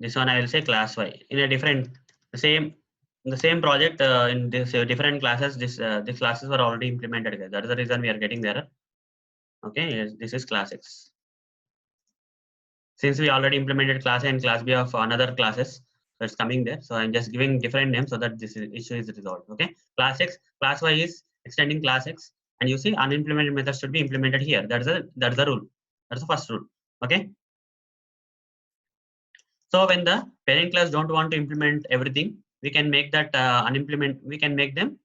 This one I will say class Y. In a different the same project in this different classes. These classes were already implemented. That is the reason we are getting there. Okay. Yes, this is class X. Since we already implemented class A and class B of another classes, So it's coming there. So I'm just giving different names so that this issue is resolved. Okay. Class X, class Y is extending class X, and you see unimplemented methods should be implemented here. That's the rule. That's the first rule. Okay. So when the parent class don't want to implement everything, we can make that we can make them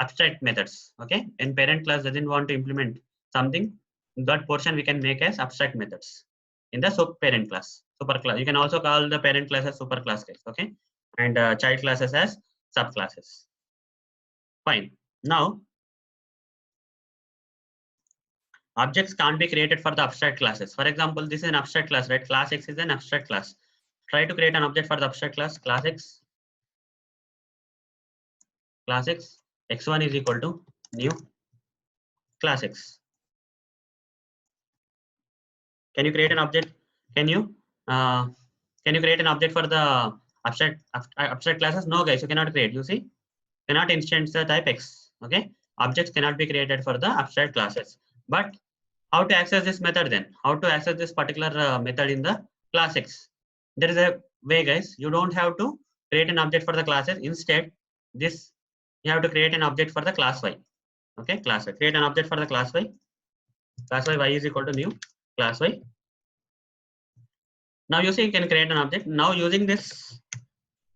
abstract methods. Okay. And parent class doesn't want to implement something, that portion we can make as abstract methods in the parent class, super class. You can also call the parent class as super class case. Okay. And child classes as subclasses. Fine. Now, objects can't be created for the abstract classes. For example, this is an abstract class, right? Class X is an abstract class. Try to create an object for the abstract class, class X. Class X, X1 is equal to new class X. Can you create an object? Can you uh, create an object for the abstract classes? No, guys, you cannot create. You see, cannot instance the type X. Okay, objects cannot be created for the abstract classes. But how to access this method then? How to access this particular method in the class X? There is a way, guys. You don't have to create an object for the classes. Instead, this you have to create an object for the class Y. Okay, class Y. Create an object for the class Y. Class Y is equal to new class Y. Now you see you can create an object. Now using this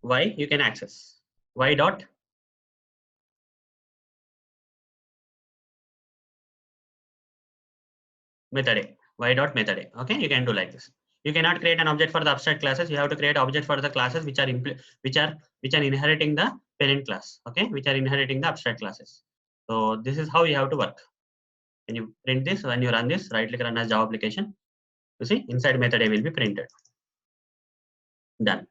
Y, you can access Y dot method A. Y dot method A. Okay, you can do like this. You cannot create an object for the abstract classes. You have to create object for the classes which are inheriting the parent class. Okay, which are inheriting the abstract classes. So this is how you have to work. When you print this, when you run this, right click run as Java application. You see inside method A will be printed. Done.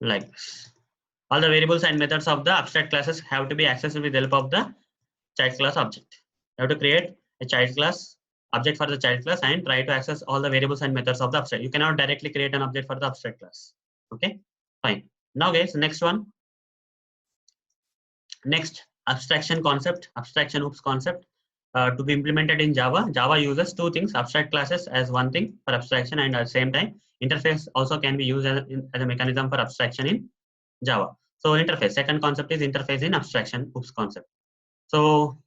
Like this. All the variables and methods of the abstract classes have to be accessed with the help of the child class object. You have to create a child class object for the child class and try to access all the variables and methods of the abstract. You cannot directly create an object for the abstract class. Okay, fine. Now guys, next one. Next abstraction concept, abstraction oops concept to be implemented in Java. Java uses two things: abstract classes as one thing for abstraction, and at the same time, interface also can be used as a mechanism for abstraction in Java. So interface. Second concept is interface in abstraction oops concept. So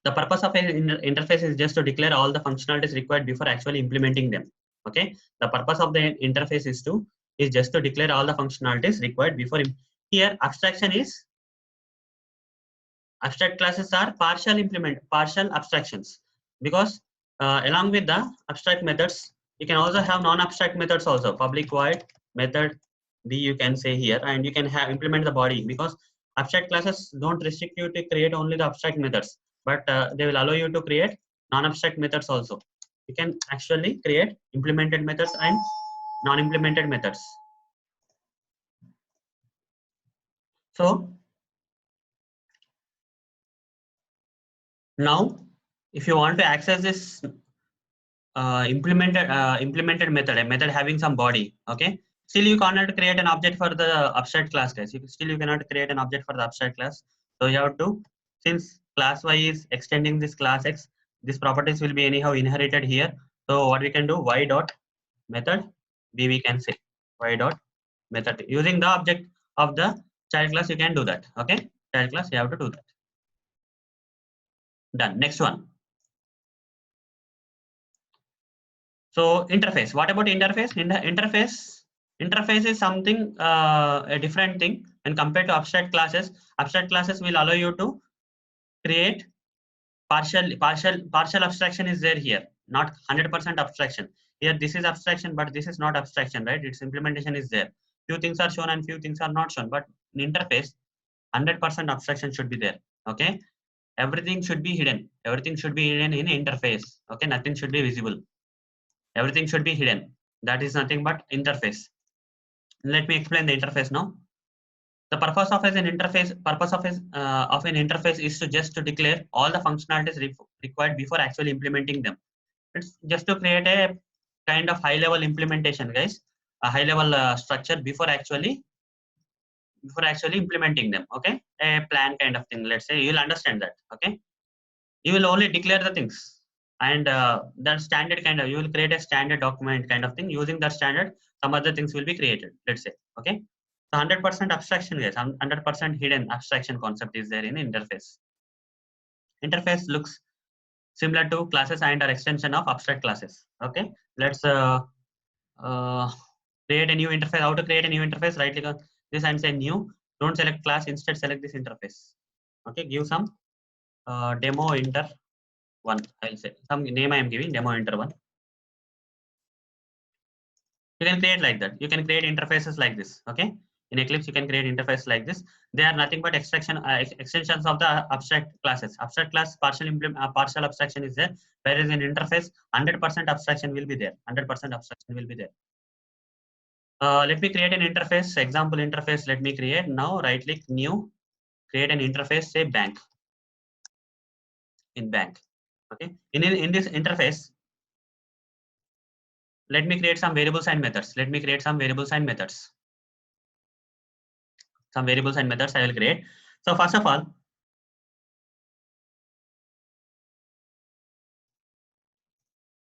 the purpose of an interface is just to declare all the functionalities required before actually implementing them. Okay, the purpose of the interface is just to declare all the functionalities required before. Here, abstraction is abstract classes are partial abstractions, because along with the abstract methods, you can also have non-abstract methods also. Public void method B you can say here, and you can have implement the body, because abstract classes don't restrict you to create only the abstract methods, but they will allow you to create non-abstract methods also. You can actually create implemented methods and non-implemented methods. So now, if you want to access this implemented method, a method having some body, okay, still you cannot create an object for the abstract class, guys. You cannot create an object for the abstract class. So you have to, since class Y is extending this class X, these properties will be anyhow inherited here. So what we can do, Y dot method B, we can say Y dot method using the object of the child class. You can do that. Okay, child class, you have to do that. Done. Next one. So interface. What about interface? In the interface is something a different thing when compared to abstract classes. Abstract classes will allow you to create partial abstraction is there here, not 100% abstraction. Here this is abstraction, but this is not abstraction, right? Its implementation is there. Few things are shown and few things are not shown. But in interface, 100% abstraction should be there. Okay, everything should be hidden. Everything should be hidden in interface. Okay, nothing should be visible. Everything should be hidden. That is nothing but interface. Let me explain the interface now. The purpose of an interface is to just to declare all the functionalities required before actually implementing them. It's just to create a kind of high level implementation, guys, a high level structure before actually implementing them. Okay, a plan kind of thing. Let's say you'll understand that. Okay, you will only declare the things. and that standard kind of, you will create a standard document kind of thing. Using that standard, some other things will be created, let's say. Okay, so 100% abstraction, yes, 100% hidden abstraction concept is there in interface. Interface looks similar to classes and are extension of abstract classes. Okay, let's uh, create a new interface. How to create a new interface? Right click on this and say new. Don't select class, instead select this interface. Okay, give some demo inter one. I'll say some name I am giving, demo inter one. You can create like that. You can create interfaces like this. Okay, in Eclipse you can create interface like this. They are nothing but extensions of the abstract classes. Abstract class partial abstraction is there, whereas in interface 100% abstraction will be there. 100% abstraction will be there. Let me create an interface, example interface. Let me create now. Right click, new, create an interface. Say bank. In bank. Okay. In this interface, let me create some variables and methods. Let me create some variables and methods. Some variables and methods I will create. So first of all,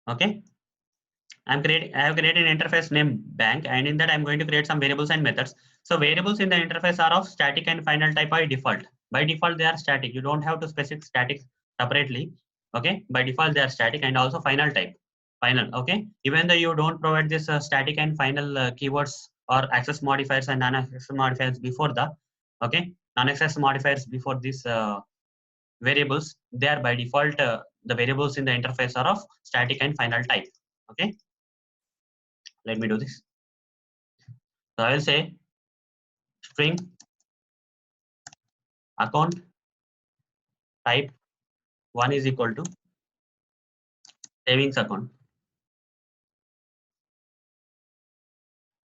okay, I have created an interface named bank, and in that I'm going to create some variables and methods. So variables in the interface are of static and final type by default. By default they are static. You don't have to specify static separately. Okay, by default they are static, and also final type. Final. Okay, even though you don't provide this static and final keywords or access modifiers and non-access modifiers before the, okay, non-access modifiers before this variables, they are by default the variables in the interface are of static and final type. Okay, let me do this. So I will say string account type 1 is equal to savings account.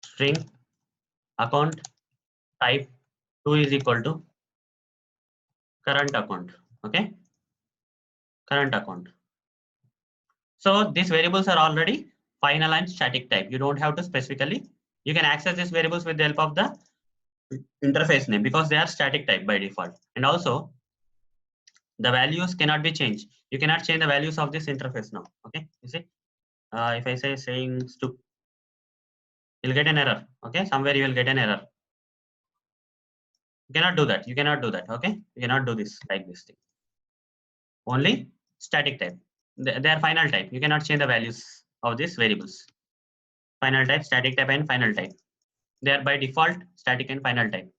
String account type 2 is equal to current account. Okay, current account. So these variables are already final and static type. You don't have to specifically, you can access these variables with the help of the interface name because they are static type by default. And also the values cannot be changed. You cannot change the values of this interface now. Okay, you see, if I say saying stu, you'll get an error. Okay, somewhere you will get an error. You cannot do that. You cannot do that. Okay, you cannot do this like this thing. Only static type. They are final type. You cannot change the values of these variables. Final type, static type, and final type. They are by default static and final type.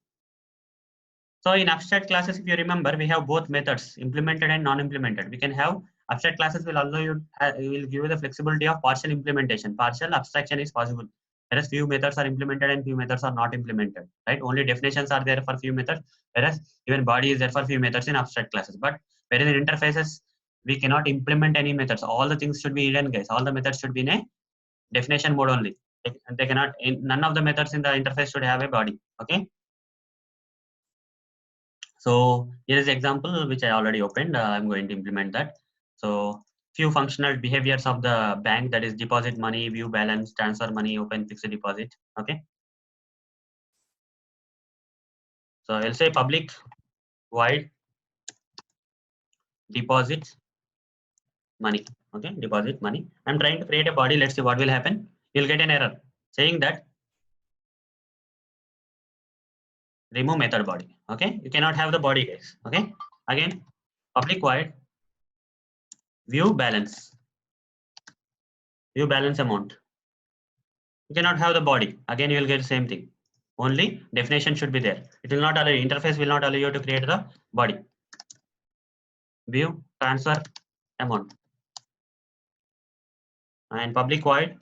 So in abstract classes, if you remember, we have both methods, implemented and non-implemented. We can have abstract classes will allow you, will give you the flexibility of partial implementation. Partial abstraction is possible. Whereas few methods are implemented and few methods are not implemented. Right? Only definitions are there for few methods, whereas even body is there for few methods in abstract classes. But whereas in interfaces, we cannot implement any methods. All the things should be hidden, guys. All the methods should be in a definition mode only. They cannot. None of the methods in the interface should have a body. Okay. So here is the example which I already opened. I'm going to implement that. So few functional behaviors of the bank, that is deposit money, view balance, transfer money, open fixed deposit. Okay. So I'll say public void deposit money. Okay, deposit money. I'm trying to create a body. Let's see what will happen. You'll get an error saying that remove method body. Okay, you cannot have the body, guys. Okay, again, public void view balance amount. You cannot have the body. Again, you will get the same thing. Only definition should be there. It will not allow you, interface will not allow you to create the body. View transfer amount and public void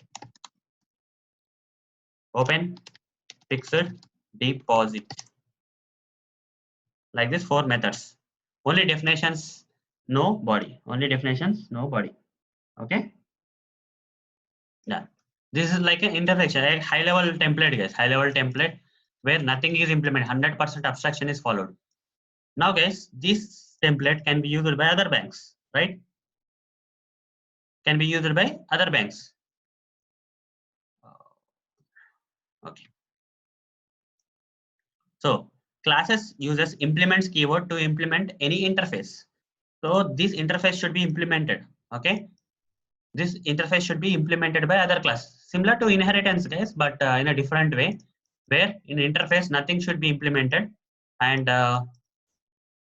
open fixed deposit. Like this, 4 methods. Only definitions, no body. Only definitions, no body. Okay. Yeah. This is like an intersection, a high level template, guys. High level template where nothing is implemented. 100% abstraction is followed. Now, guys, this template can be used by other banks, right? Can be used by other banks. Okay. So classes uses implements keyword to implement any interface. So this interface should be implemented. Okay. this interface should be implemented by other class, similar to inheritance, guys, but in a different way, where in interface nothing should be implemented, and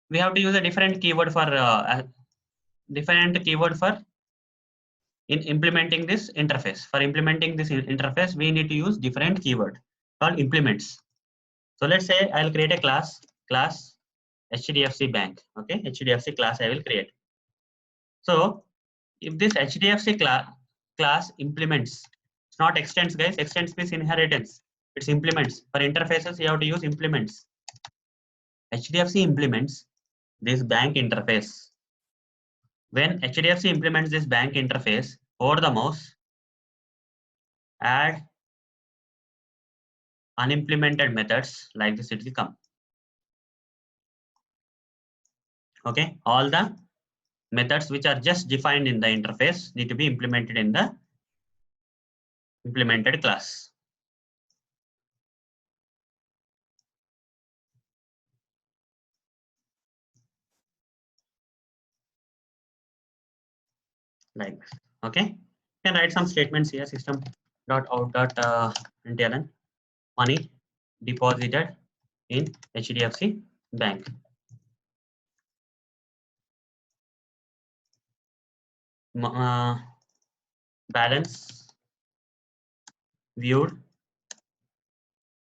we have to use a different keyword for in implementing this interface. For implementing this interface, we need to use different keyword called implements. So let's say I'll create a class HDFC Bank. Okay, HDFC class I will create. So if this HDFC class implements, it's not extends, guys. Extends means inheritance. It's implements. For interfaces, you have to use implements. HDFC implements this bank interface. When HDFC implements this bank interface, over the mouse, add unimplemented methods like this, it will come. Okay, all the methods which are just defined in the interface need to be implemented in the implemented class. Like this. Okay, you can write some statements here. System.out.println money deposited in HDFC Bank. Balance viewed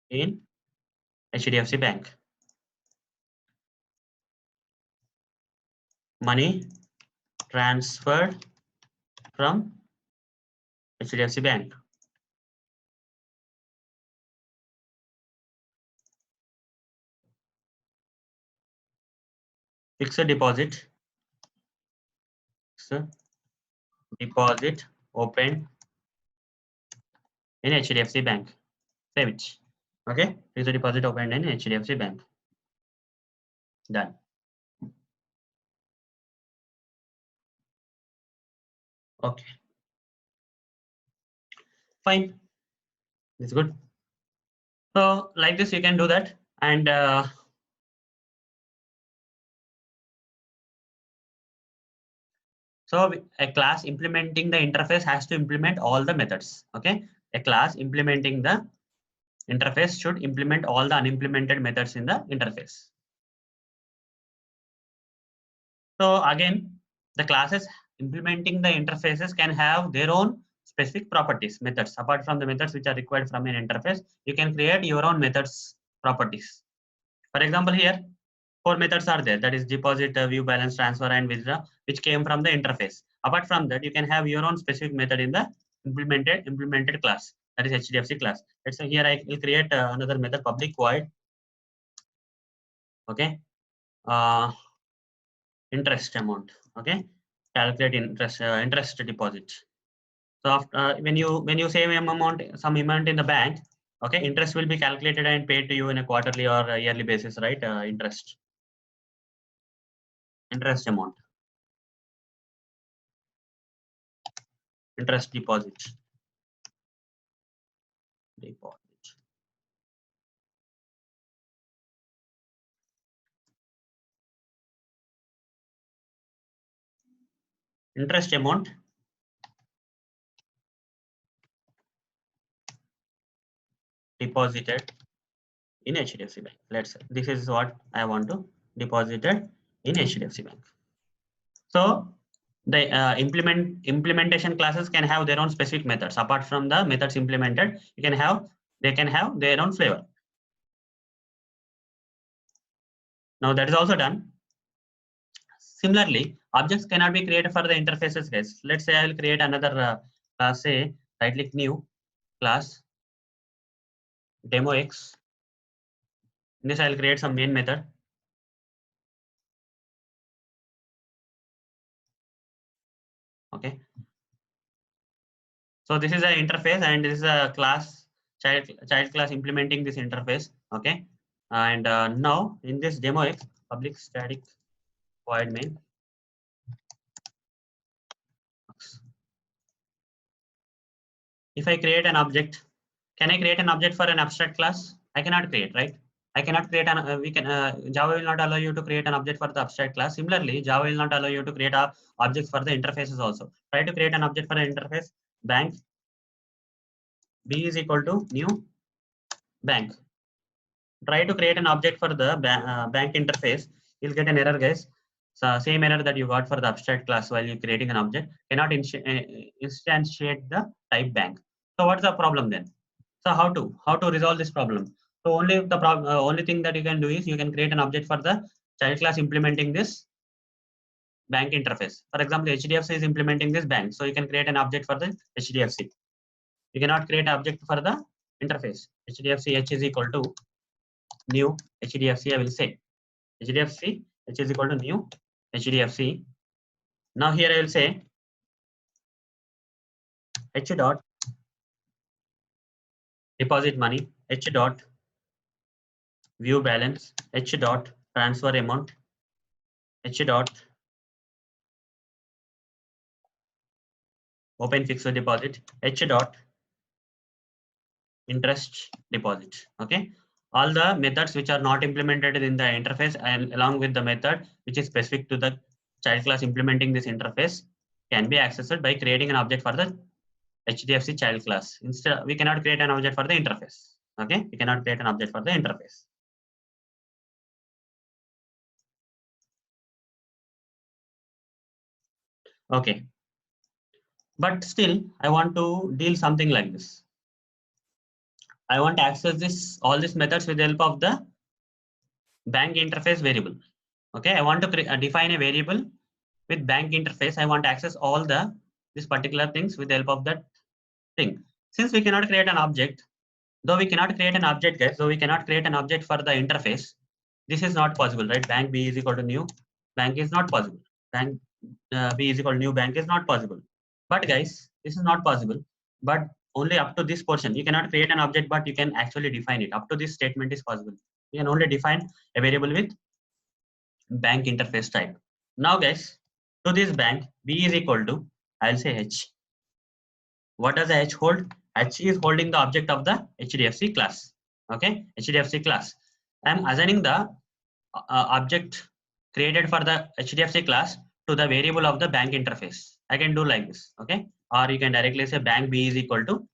in HDFC Bank. Money transferred from HDFC Bank. Fixed deposit. Deposit opened in HDFC Bank. Save it. Okay, fixed deposit opened in HDFC Bank. Done. Okay. Fine. It's good. So like this, you can do that, and so a class implementing the interface has to implement all the methods. Okay, a class implementing the interface should implement all the unimplemented methods in the interface. So again, the classes implementing the interfaces can have their own specific properties, methods. Apart from the methods which are required from an interface, you can create your own methods properties. For example, here 4 methods are there. That is deposit, view, balance, transfer, and withdraw, which came from the interface. Apart from that, you can have your own specific method in the implemented class. That is HDFC class. Let's say here I will create another method, public void. Okay. Interest amount. Okay. Calculate interest deposit. So after, when you save some amount in the bank, okay, interest will be calculated and paid to you in a quarterly or a yearly basis, right? Interest amount, interest deposit. Interest amount deposited in HDFC Bank. Let's say this is what I want to deposited in HDFC Bank. So the implementation classes can have their own specific methods. Apart from the methods implemented, they can have their own flavor. Now that is also done. Similarly, objects cannot be created for the interfaces, guys. Let's say I will create another class, say right click new class demo x. In this I will create some main method. Okay. So this is an interface and this is a class child class implementing this interface. Okay. And now in this demo x public static void main. If I create an object, can I create an object for an abstract class? I cannot create, right? I cannot create an Java will not allow you to create an object for the abstract class. Similarly, Java will not allow you to create a object for the interfaces also. Try to create an object for an interface. Bank B is equal to new bank. Try to create an object for the bank interface. You'll get an error, guys. So same error that you got for the abstract class while you're creating an object. Cannot instantiate the type bank. So what's the problem then? So how to resolve this problem? So only thing that you can do is you can create an object for the child class implementing this bank interface. For example, HDFC is implementing this bank, so you can create an object for the HDFC. You cannot create an object for the interface. HDFC H is equal to new HDFC. I will say HDFC H is equal to new HDFC. Now here I will say H dot deposit money, H dot view balance, H dot transfer amount, H dot open fixed deposit, H dot interest deposit. Okay, all the methods which are not implemented in the interface and along with the method which is specific to the child class implementing this interface can be accessed by creating an object for the HDFC child class. Instead, we cannot create an object for the interface. Okay, we cannot create an object for the interface. Okay, but still I want to deal something like this. I want to access all these methods with the help of the bank interface variable. Okay, I want to define a variable with bank interface. I want to access all these particular things with the help of that thing. Since we cannot create an object, though we cannot create an object, guys, though we cannot create an object for the interface, this is not possible, right? Bank B is equal to new bank is not possible. Bank B is equal to new bank is not possible. But guys, this is not possible. But only up to this portion. You cannot create an object, but you can actually define it. Up to this statement is possible. You can only define a variable with bank interface type. Now, guys, to this bank, B is equal to, I'll say H. What does H hold? H is holding the object of the HDFC class. Okay, HDFC class. I'm assigning the object created for the HDFC class to the variable of the bank interface. I can do like this. Okay, or you can directly say bank B is equal to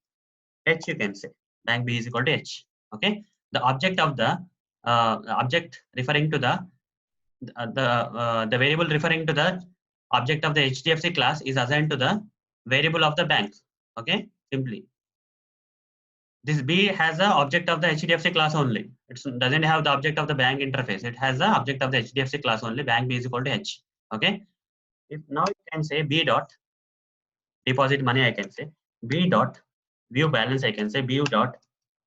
H. You can say bank B is equal to H. Okay, the object of the object referring to the variable referring to the object of the HDFC class is assigned to the variable of the bank. Okay, simply this B has the object of the HDFC class only. It doesn't have the object of the bank interface. It has the object of the HDFC class only. Bank B is equal to H. Okay. If now you can say B dot deposit money. I can say B dot view balance. I can say B dot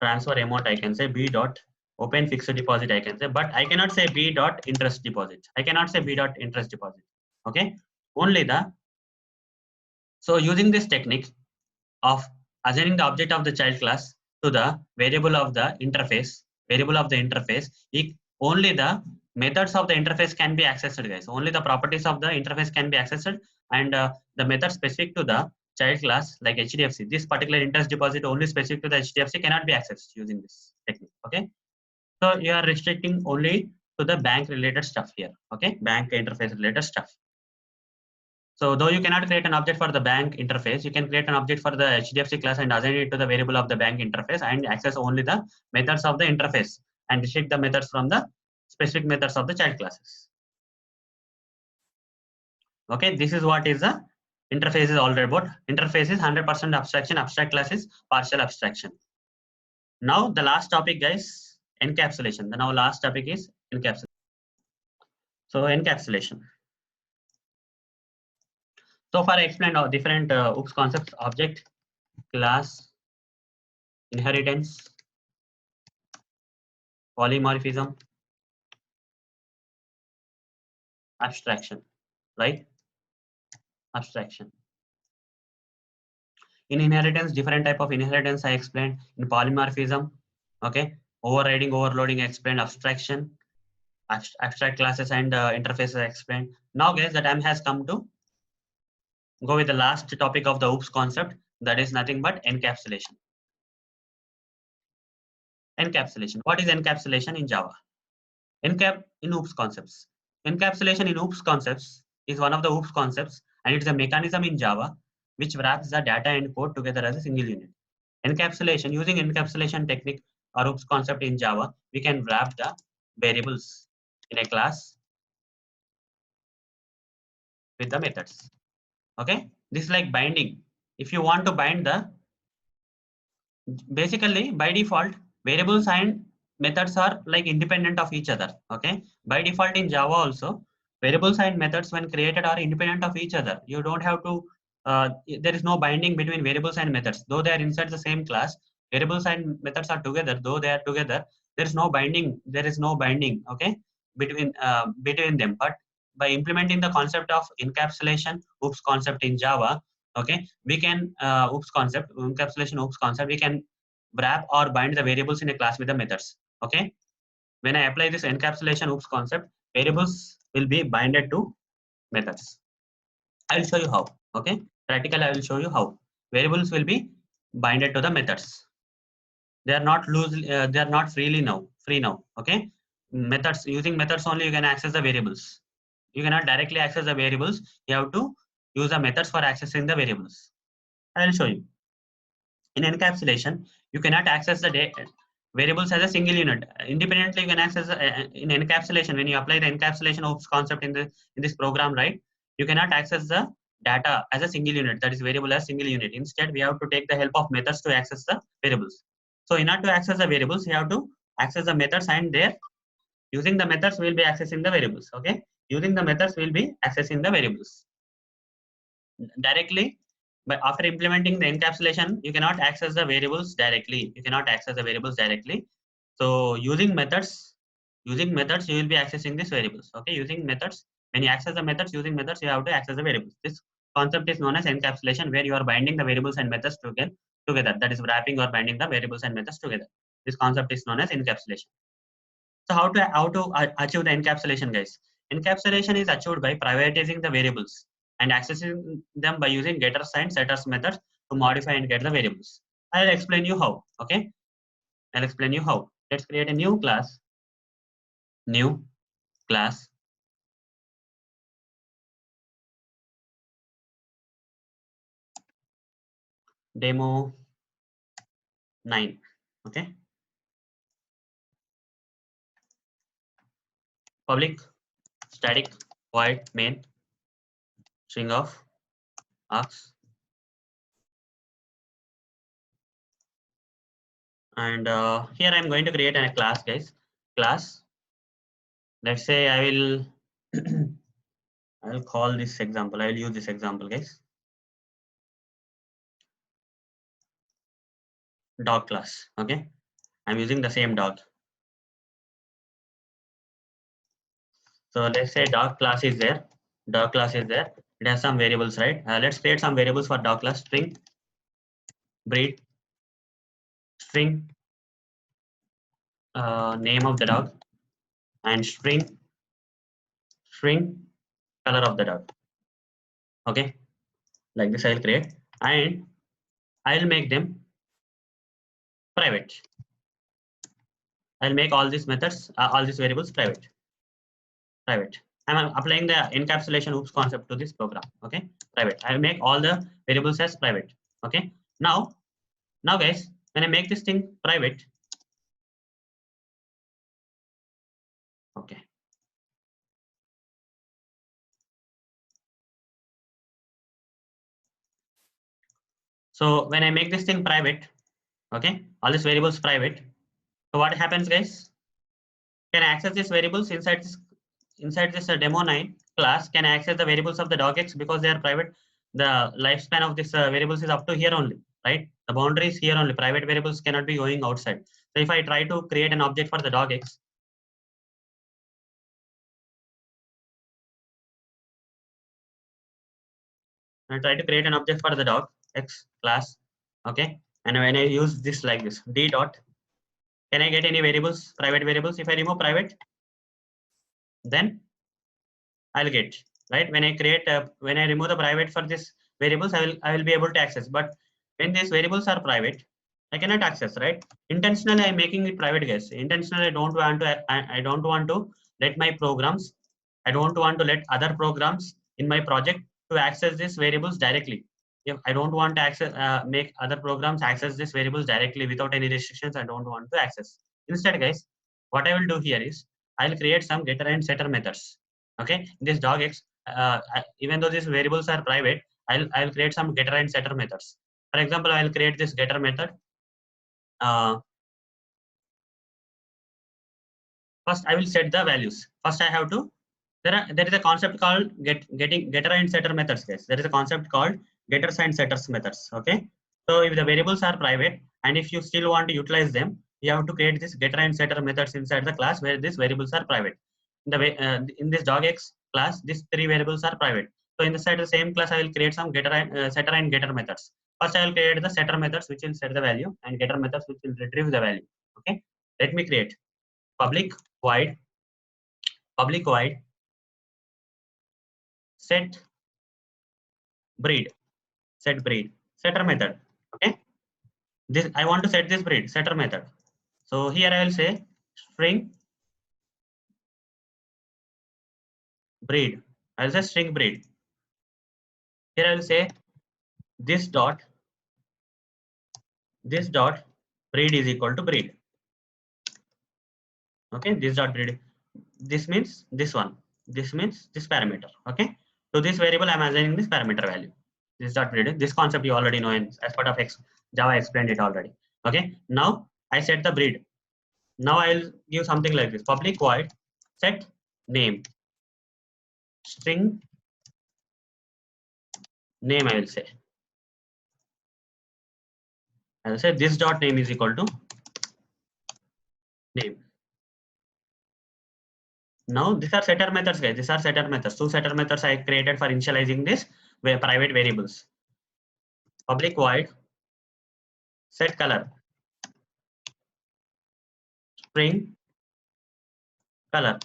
transfer amount. I can say B dot open fixed deposit. I can say, but I cannot say B dot interest deposit. I cannot say B dot interest deposit. Okay. Only the so using this technique of assigning the object of the child class to the variable of the interface, only the methods of the interface can be accessed, guys. Only the properties of the interface can be accessed, and the method specific to the child class like HDFC, this particular interest deposit only specific to the HDFC cannot be accessed using this technique. Okay, so you are restricting only to the bank related stuff here. Okay, bank interface related stuff. So though you cannot create an object for the bank interface, you can create an object for the HDFC class and assign it to the variable of the bank interface and access only the methods of the interface and restrict the methods from the specific methods of the child classes. Okay, this is what is the interface is all about. Interface is 100% abstraction, abstract class is partial abstraction. Now the last topic, guys, encapsulation. The now last topic is encapsulation. So encapsulation. So far I explained different OOPS concepts: object, class, inheritance, polymorphism, abstraction, right? Abstraction. In inheritance, different type of inheritance I explained. In polymorphism, okay, overriding, overloading I explained. Abstraction, abstract classes and interfaces I explained. Now guys, the time has come to go with the last topic of the OOPS concept, that is nothing but encapsulation. Encapsulation. What is encapsulation in Java? In OOPS concepts. Encapsulation in OOPS concepts is one of the OOPS concepts, and it's a mechanism in Java which wraps the data and code together as a single unit. Encapsulation, using encapsulation technique or OOPS concept in Java, we can wrap the variables in a class with the methods. Okay, this is like binding. If you want to bind the, basically by default variables and methods are like independent of each other. Okay, by default in Java also variables and methods when created are independent of each other. You don't have to there is no binding between variables and methods, though they are inside the same class. Variables and methods are together, though they are together, there is no binding, okay, between them. But by implementing the concept of encapsulation OOPS concept in Java, okay, we can OOPS concept, encapsulation OOPS concept, we can wrap or bind the variables in a class with the methods. Okay, when I apply this encapsulation OOPS concept, variables will be binded to methods. I will show you how. Okay, practically I will show you how variables will be binded to the methods. They are not loosely, they are not free now. Okay, methods, using methods only you can access the variables. You cannot directly access the variables. You have to use the methods for accessing the variables. I will show you. In encapsulation, you cannot access the variables as a single unit. Independently, you can access in encapsulation. When you apply the encapsulation OOPS concept in this program, right? You cannot access the data as a single unit. That is variable as single unit. Instead, we have to take the help of methods to access the variables. So, in order to access the variables, you have to access the methods, and there, using the methods, we will be accessing the variables. Okay, using the methods, we will be accessing the variables directly. But after implementing the encapsulation, you cannot access the variables directly. So using methods, you will be accessing these variables. Okay, using methods, when you access the methods, using methods, you have to access the variables. This concept is known as encapsulation, where you are binding the variables and methods together. That is wrapping or binding the variables and methods together. This concept is known as encapsulation. So how to achieve the encapsulation, guys? Encapsulation is achieved by privatizing the variables and accessing them by using getters and setters methods to modify and get the variables. I'll explain you how. Okay, I'll explain you how. Let's create a new class. New class. Demo 9. Okay. Public static void main string of args. And here I'm going to create a class, guys. Class. Let's say I will I'll call this example. I will use this example, guys. Dog class. Okay, I'm using the same dog. So let's say dog class is there. Dog class is there. It has some variables, right? Let's create some variables for dog class. String, breed, string, name of the dog, and string color of the dog. Okay, like this I'll create, and I'll make them private. I'll make all these methods, all these variables private. I'm applying the encapsulation OOPS concept to this program. Okay, private. I'll make all the variables as private. Okay, now guys, when I make this thing private, okay, so when I make this thing private, okay, all these variables private, so what happens, guys? Can I access these variables inside this demo 9 class? Can I access the variables of the docx because they are private? The lifespan of this variables is up to here only, right? The boundary is here only. Private variables cannot be going outside. So if I try to create an object for the docx, I try to create an object for the docx class, okay, and when I use this like this d dot, can I get any variables, private variables? If I remove private, then I'll get, right? When I create when I remove the private for this variables, I will be able to access. But when these variables are private, I cannot access, right? Intentionally, I'm making it private, guys. Intentionally, I don't want to let my programs, I don't want to let other programs in my project to access these variables directly. If I don't want to access, make other programs access these variables directly without any restrictions, I don't want to access. Instead, guys, what I will do here is I'll create some getter and setter methods. Okay, this dogx, even though these variables are private, I'll create some getter and setter methods. For example, I'll create this getter method. First I will set the values. First I have to, there is a concept called getter and setter methods, guys. There is a concept called getters and setters methods. Okay, so if the variables are private and if you still want to utilize them, you have to create this getter and setter methods inside the class where these variables are private. In the way, in this dogx class, these three variables are private. So inside the same class I will create some getter and setter and getter methods. First I will create the setter methods which will set the value, and getter methods which will retrieve the value. Okay, let me create public void set breed setter method. Okay, this I want to set this breed setter method. So here I will say string breed. I will say string breed. Here I will say this dot breed is equal to breed. Okay, this dot breed, this means this one, this means this parameter. Okay, so this variable I'm assigning this parameter value, this dot breed. This concept you already know, and as part of Java explained it already. Okay, now I set the breed. Now I'll give something like this: public void set name string name. I will say this dot name is equal to name. Now these are setter methods, guys. These are setter methods. Two setter methods I created for initializing this private variables. Public void set color string color.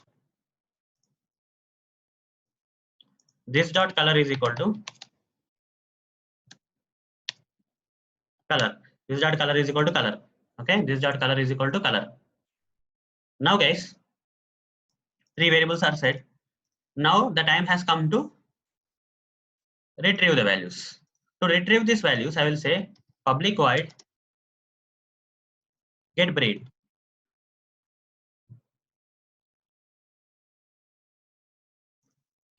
This dot color is equal to color. This dot color is equal to color. Okay, this dot color is equal to color. Now, guys, three variables are set. Now the time has come to retrieve the values. To retrieve these values, I will say public void get breed.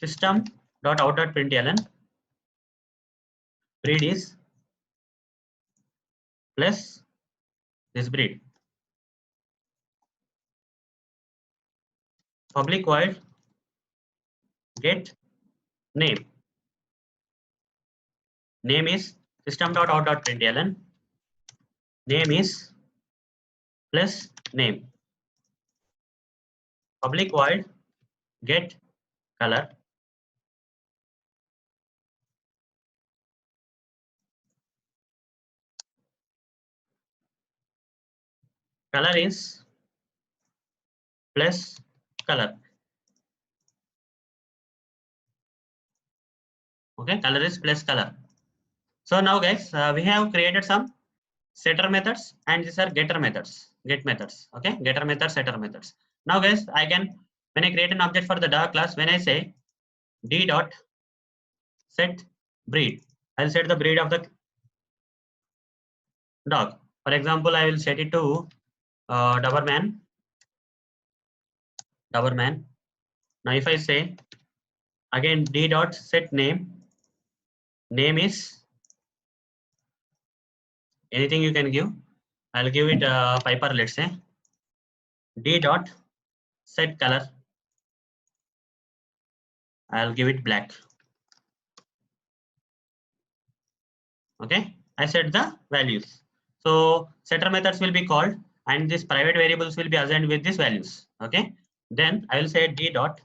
System dot out dot println breed is plus this breed. Public void get name. Name is system dot out dot println. Name is plus name. Public void get color. Color is plus color. Okay, color is plus color. So now, guys, we have created some setter methods, and these are getter methods, get methods. Okay, getter methods, setter methods. Now, guys, I can, when I create an object for the dog class, when I say d dot set breed, I'll set the breed of the dog. For example, I will set it to Doberman. Now, if I say again d dot set name, name is anything you can give. I'll give it Piper, let's say. D dot set color, I'll give it black. Okay, I set the values. So setter methods will be called, and these private variables will be assigned with these values. Okay, then I will say d dot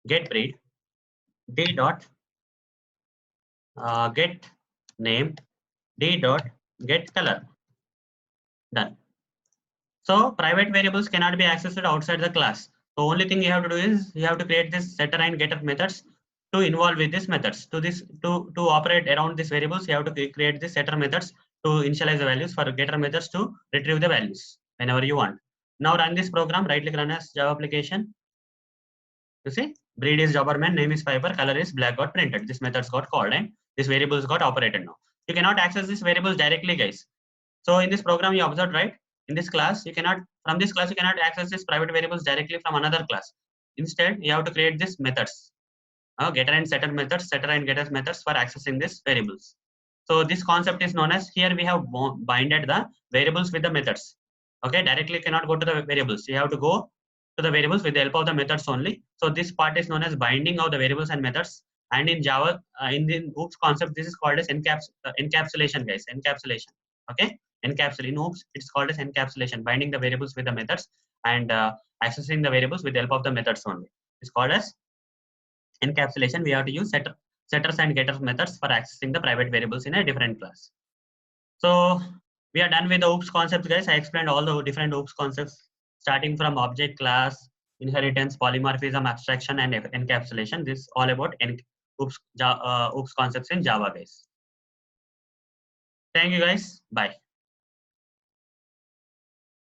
get breed, d dot get name, d dot get color. Done. So private variables cannot be accessed outside the class. The only thing you have to do is you have to create this setter and getter methods to involve with these methods. To operate around these variables, you have to create these setter methods to initialize the values, for getter methods to retrieve the values whenever you want. Now run this program, right click run as Java application. You see, breed is Jobberman, name is Fiber, color is black got printed. This methods got called and this variables got operated now. You cannot access these variables directly, guys. So in this program you observed, right? In this class, you cannot, from this class, you cannot access these private variables directly from another class. Instead, you have to create these methods, getter and setter methods, setter and getter methods for accessing these variables. So this concept is known as, here we have binded the variables with the methods. Okay, directly cannot go to the variables. You have to go to the variables with the help of the methods only. So this part is known as binding of the variables and methods. And in Java, in the OOPS concept, this is called as encapsulation, guys. Encapsulation. Okay, encapsulation. In OOPS, it's called as encapsulation, binding the variables with the methods and accessing the variables with the help of the methods only. It's called as encapsulation. We have to use setters and getters methods for accessing the private variables in a different class. So we are done with the OOPS concepts, guys. I explained all the different OOPS concepts, starting from object, class, inheritance, polymorphism, abstraction, and encapsulation. This is all about OOPS concepts in Java, guys. Thank you, guys. Bye.